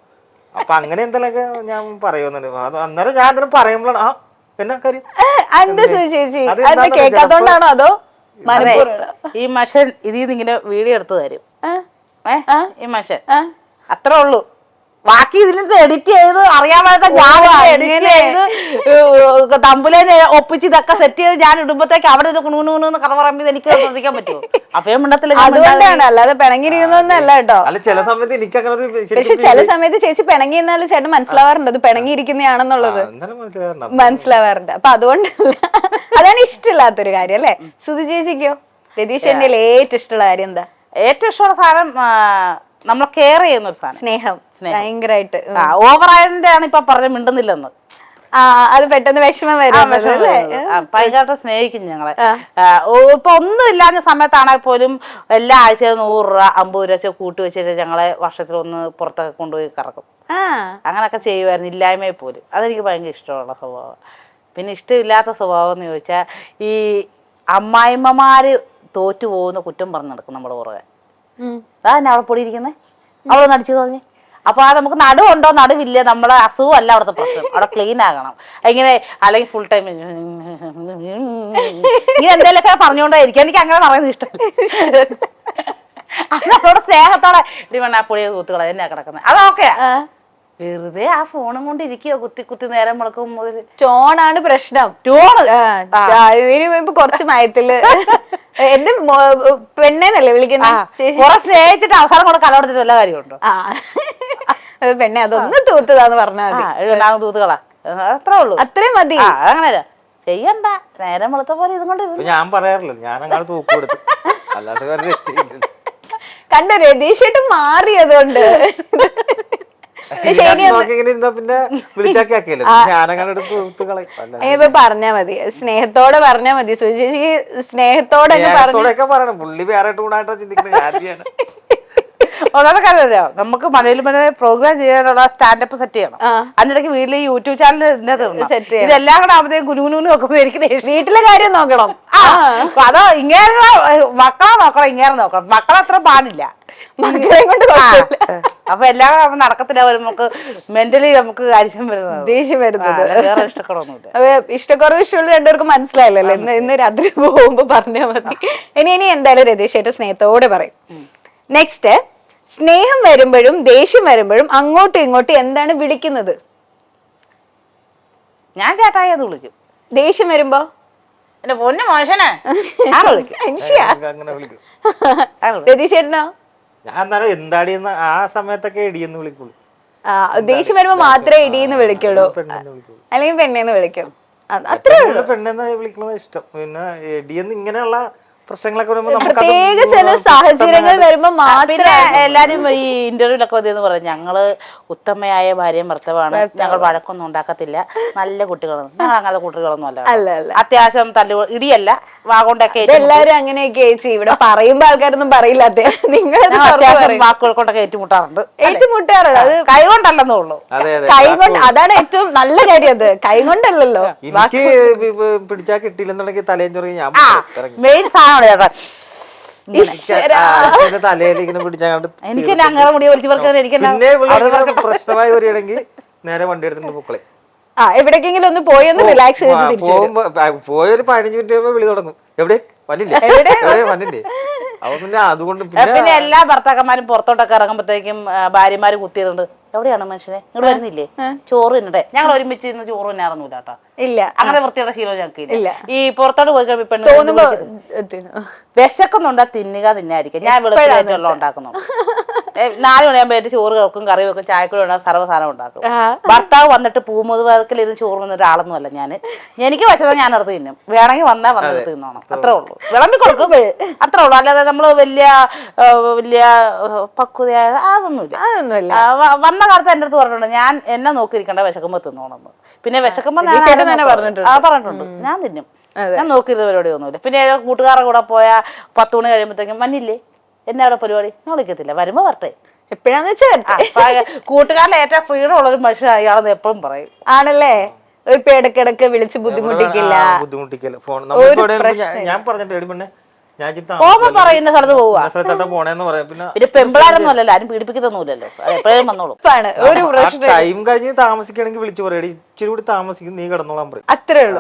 അപ്പൊ അങ്ങനെ എന്തെങ്കിലുമൊക്കെ ഞാൻ പറയുന്നുണ്ട്. അന്നേരം ഞാൻ എന്തെങ്കിലും പറയുമ്പോഴാണ് ആ എന്നാ കാര്യം എന്താ ചേച്ചി അത് കേൾക്കാത്തോണ്ടാണോ അതോ ഈ മനുഷ്യൻ ഇതിൽ ഇങ്ങനെ വീഡിയോ എടുത്തു തരും. ഈ മനുഷ്യൻ അത്രേ ഉള്ളൂ. ബാക്കി ഇതിനകത്ത് എഡിറ്റ് ചെയ്ത് അറിയാൻ പാടാത്ത ഞാൻ എഡിറ്റ് ചെയ്ത് തമ്പുലേനെ ഒപ്പിച്ച് ഇതൊക്കെ സെറ്റ് ചെയ്ത് ഞാൻ ഇടുമ്പോഴത്തേക്ക് അവിടെ ഇത് കുണുകുണുന്ന് കഥ പറയുമ്പോൾ എനിക്ക് ശ്രദ്ധിക്കാൻ പറ്റുമോ? അപ്പയും മിണ്ടത്തില്ല. അതുകൊണ്ടാണ്, അല്ലാതെ പിണങ്ങിയിരിക്കുന്നൊന്നല്ല കേട്ടോ. അല്ല ചില സമയത്ത് എനിക്ക് അങ്ങനെ പക്ഷെ ചില സമയത്ത് ചേച്ചി പിണങ്ങി എന്നാലും ചേട്ടൻ മനസ്സിലാവാറുണ്ട് അത് പിണങ്ങിയിരിക്കുന്നതാണെന്നുള്ളത്. മനസ്സിലാവാറുണ്ട്. അപ്പൊ അതുകൊണ്ടല്ല, അതാണ് ഇഷ്ടമില്ലാത്തൊരു കാര്യം അല്ലേ? സുധി ചേച്ചിക്കോ രതീഷേന്റെ ഏറ്റവും ഇഷ്ടമുള്ള കാര്യം എന്താ? ഏറ്റവും ഇഷ്ടമുള്ള സാധനം നമ്മൾ കെയർ ചെയ്യുന്ന ഒരു സാധനം. സ്നേഹം ഭയങ്കരമായിട്ട്. ഓവറായതിന്റെ ആണ് ഇപ്പൊ പറഞ്ഞ മിണ്ടുന്നില്ലെന്ന്. അത് പെട്ടെന്ന് വിഷമം വരും. ഭയങ്കരമായിട്ട് സ്നേഹിക്കും ഞങ്ങളെ. ഇപ്പൊ ഒന്നും ഇല്ലാത്ത സമയത്താണെങ്കിൽ പോലും എല്ലാ ആഴ്ചയും 100 രൂപ 50 രൂപ വെച്ച് കൂട്ടി വെച്ചിട്ട് ഞങ്ങളെ വർഷത്തിലൊന്ന് പുറത്തൊക്കെ കൊണ്ടുപോയി കറക്കും. അങ്ങനൊക്കെ ചെയ്യുമായിരുന്നു ഇല്ലായ്മയെ പോലും. അതെനിക്ക് ഭയങ്കര ഇഷ്ടമുള്ള സ്വഭാവം. പിന്നെ ഇഷ്ടമില്ലാത്ത സ്വഭാവം എന്ന് ചോദിച്ചാൽ ഈ അമ്മായിമ്മമാര് തോറ്റു പോകുന്ന കുറ്റം പറഞ്ഞു നടക്കും നമ്മുടെ പുറകെ. അതെന്നെ അവിടെ പൊടിയിരിക്കുന്നത് അവള് നടിച്ചു കളഞ്ഞ്. അപ്പൊ അത് നമുക്ക് നടുവുണ്ടോ നടുവില്ല, നമ്മുടെ അസുഖം അല്ല അവിടുത്തെ പ്രശ്നം. അവിടെ ക്ലീൻ ആകണം. ഇങ്ങനെ അല്ലെങ്കിൽ ഫുൾ ടൈം ഇങ്ങനെ എന്തെങ്കിലുമൊക്കെ പറഞ്ഞുകൊണ്ടായിരിക്കും. എനിക്ക് അങ്ങനെ പറയുന്നത് ഇഷ്ടമല്ല. അതോടെ സ്നേഹത്തോടെ ഇടിവണ്ണ പൊടിയെ കൂത്തുകളെ എന്നെ കിടക്കുന്നത് അതൊക്കെയാ. വെറുതെ ആ ഫോണും കൊണ്ട് ഇരിക്കുകയോ കുത്തി കുത്തി നേരം മുളക്കും മുതൽ. ടോണാണ് പ്രശ്നം. ടോണ് കുറച്ച് മയത്തില് എന്റെ പെണ്ണേന്നല്ലേ വിളിക്കുന്നത്? കുറെ സ്നേഹിച്ചിട്ട് അവസാനം കൂടെ കലവടത്തിട്ട് വല്ല കാര്യമുണ്ടോ? പെണ്ണെ അതൊന്ന് തൂത്തതാന്ന് പറഞ്ഞാൽ മതി. തൂത്തുകളാ അത്രേ ഉള്ളൂ. അത്രയും മതി. അങ്ങനെയല്ല ചെയ്യണ്ട. നേരം വെളുത്ത പോലെ ഇതുകൊണ്ട് ഞാൻ പറയാറില്ല. ഞാൻ അങ്ങനെ തൂക്ക് കൊടുത്തു അല്ലാതെ കണ്ടോ രതീഷായിട്ട് മാറിയതുകൊണ്ട്. പറഞ്ഞാ മതി, സ്നേഹത്തോടെ പറഞ്ഞാ മതി. സുചേച്ചിക്ക് സ്നേഹത്തോടെ പറയണം. പുള്ളി വേറെ ടൂണായിട്ടാ ചിന്തിക്കുന്നത്. ഒന്നാമത്തെ കാര്യം അറിയാം, നമുക്ക് മനോരമ പ്രോഗ്രാം ചെയ്യാനുള്ള സ്റ്റാൻഡപ്പ് സെറ്റ് ചെയ്യണം. അതിനിടയ്ക്ക് വീട്ടിൽ യൂട്യൂബ് ചാനൽ ഇതെല്ലാം കൂടെ ആവുമ്പോഴത്തേക്കും കുനുകുനു നോക്കുമ്പോ എനിക്ക് വീട്ടിലെ കാര്യം നോക്കണം. അതോ ഇങ്ങനെ മക്കളെ നോക്കണം, ഇങ്ങനെ നോക്കണം. മക്കളെ അത്ര പാടില്ല. അപ്പൊ എല്ലാം നടക്കത്തില്ല. നമുക്ക് മെന്റലി നമുക്ക് അരിശം വരുന്നത്, ദേഷ്യം വരുന്നത്. വേറെ ഇഷ്ടക്കുറവൊന്നുമില്ല. ഇഷ്ടക്കുറവ് ഇഷ്ടമുള്ള രണ്ടുപേർക്കും മനസ്സിലായില്ലല്ലോ. ഇന്ന് രാത്രി പോകുമ്പോ പറഞ്ഞാൽ മതി. ഇനി എന്തായാലും രതീഷായിട്ട് സ്നേഹത്തോടെ പറയും. നെക്സ്റ്റ്, സ്നേഹം വരുമ്പോഴും ദേഷ്യം വരുമ്പോഴും അങ്ങോട്ടും ഇങ്ങോട്ടും എന്താണ് വിളിക്കുന്നത്? ഞാൻ ചേട്ടായി എന്ന് വിളിക്കും. ദേഷ്യം വരുമ്പോ എന്റെ പൊന്നു മോശനെ രതീഷേട്ടനോ? ഞാൻ എന്താടി ആ സമയത്തൊക്കെ ഇടിയെന്ന് വിളിക്കുള്ളൂ. ദേഷ്യം വരുമ്പോ മാത്രമേ ഇടിയെന്ന് വിളിക്കുള്ളൂ, അല്ലെങ്കിൽ പെണ്ണേന്ന് വിളിക്കും. അത്രേ ഉള്ളൂ. പെണ്ണെന്ന് വിളിക്കുന്നത് ഇഷ്ടം. പിന്നെ ഇടിയെന്ന് ഇങ്ങനെയുള്ള പ്രശ്നങ്ങളൊക്കെ പ്രത്യേക ചില സാഹചര്യങ്ങൾ വരുമ്പോ പിന്നെ എല്ലാരും ഈ ഇന്റർവ്യൂലൊക്കെ വന്നെന്ന് പറയും ഞങ്ങള് ഉത്തമയായ ഭാര്യയും ഭർത്താവാണ്, ഞങ്ങൾ വഴക്കൊന്നും ഉണ്ടാക്കത്തില്ല, നല്ല കുട്ടികളാണ്. ഞങ്ങൾ അങ്ങനത്തെ കുട്ടികളൊന്നും അല്ല. അത്യാവശ്യം ഇടിയല്ല വാഗോണ്ടൊക്കെ എല്ലാരും അങ്ങനെയൊക്കെ ഇവിടെ പറയുമ്പോ ആൾക്കാരൊന്നും പറയില്ല. നിങ്ങൾ വാക്കുകൾ കൊണ്ടൊക്കെ ഏറ്റുമുട്ടാറുണ്ട്. അത് കൈകൊണ്ടല്ലെന്നേ ഉള്ളൂ. കൈകൊണ്ട് അതാണ് ഏറ്റവും നല്ല കാര്യം. അത് കൈകൊണ്ടല്ലോ. പിടിച്ചാ കിട്ടിയില്ലെന്നുണ്ടെങ്കിൽ തലേം ചൊറി ഞാൻ മെയിൻ സാധനമാണ് ചേട്ടാ. എനിക്ക് പ്രശ്നമായി വരികയാണെങ്കിൽ നേരെ വണ്ടി എടുത്തിട്ട് പൊക്കളെ എവിടേക്കെങ്കിലും ഒന്ന് പോയി ഒന്ന് റിലാക്സ് പോകുമ്പോ പോയൊരു 15 മിനിറ്റ് കഴിയുമ്പോ വിളി തുടങ്ങും. എവിടെ വന്നില്ലേ വന്നില്ലേ? അപ്പൊ പിന്നെ അതുകൊണ്ട് പിന്നെ എല്ലാ ഭർത്താക്കന്മാരും പുറത്തോട്ടൊക്കെ ഇറങ്ങുമ്പോഴത്തേക്കും ഭാര്യമാര് കുത്തിയതുകൊണ്ട് എവിടെയാണ് മനുഷ്യനെ നിങ്ങൾ വരുന്നില്ലേ ചോറ് തിന്നട്ടെ, ഞങ്ങൾ ഒരുമിച്ച് ഇന്ന് ചോറ് തന്നെ ഇറങ്ങൂല കേട്ടോ. ഇല്ല, അങ്ങനെ വൃത്തിയുടെ ശീലം ഞങ്ങൾക്ക് ഇല്ല. ഈ പുറത്തോട്ട് പോയി കഴിയുമ്പോ വിശക്കുന്നുണ്ടാ തിന്നായിരിക്കും. ഞാൻ വെളുപ്പിലായിട്ടുള്ള ഉണ്ടാക്കുന്നു. 4 മണിയാകുമ്പോ ചോറ് വെക്കും, കറി വെക്കും, ചായക്കൂടി ഉണ്ടാകും, സർവ്വസാധനം ഉണ്ടാക്കും. ഭർത്താവ് വന്നിട്ട് പൂമുതുവരക്കിൽ ഇരുന്ന് ചോറ് വന്ന ഒരാളൊന്നും അല്ല ഞാൻ. എനിക്ക് വെച്ചത് ഞാൻ എടുത്ത് തിന്നും. വേണമെങ്കിൽ വന്നാൽ വന്നത് തിന്നോണം, അത്രേ ഉള്ളൂ. വിളമ്പി കൊടുക്കും, അത്രേ ഉള്ളൂ. അല്ലാതെ നമ്മള് വലിയ പക്വതയായ അതൊന്നുമില്ല. വന്ന കാലത്ത് എന്റെ അടുത്ത് പറഞ്ഞിട്ടുണ്ട് ഞാൻ എന്നെ നോക്കിയിരിക്കണ്ട, വിശക്കുമ്പോ തിന്നോണെന്ന്. പിന്നെ വിശക്കുമ്പോ പറഞ്ഞിട്ടുണ്ട് ഞാൻ തിന്നും. ഞാൻ നോക്കിയിരുന്ന പരിപാടി ഒന്നുമില്ല. പിന്നെ കൂട്ടുകാരുടെ കൂടെ പോയാ 10 മണി കഴിയുമ്പോഴത്തേക്കും മഞ്ഞില്ലേ എന്നെ അവിടെ പരിപാടി ഞാൻ വിളിക്കത്തില്ല, വരുമ്പോ വരട്ടെ. എപ്പോഴാന്ന് വെച്ചാൽ കൂട്ടുകാരിലെ ഏറ്റവും ഫ്രീഡം ഉള്ളൊരു മനുഷ്യനാണ് ഇയാളെന്ന് എപ്പോഴും പറയും. ആണല്ലേ? ഇപ്പൊ ഇടക്കിടക്ക് വിളിച്ച് ബുദ്ധിമുട്ടിക്കില്ല. ബുദ്ധിമുട്ടിക്കില്ല. ഫോൺ നമ്മളിപ്പോ ഞാൻ പറഞ്ഞിട്ട് എടി പെണ്ണെ ഞാൻ പറയുന്ന സ്ഥലത്ത് പോവാ പോണേന്ന് പറയാം. പിന്നെ പെമ്പിളാരൊന്നും അല്ലല്ലോ, ആരും പീഡിപ്പിക്കത്തൊന്നുമില്ലല്ലോ, എപ്പോഴും വന്നോളൂ. ഒരു പ്രശ്നം ടൈം കഴിഞ്ഞ് താമസിക്കണമെങ്കിൽ വിളിച്ചു പറയാം, ഇച്ചിരി കൂടി താമസിക്കും, നീ കിടന്നോളാൻ പറയും. അത്രേ ഉള്ളൂ.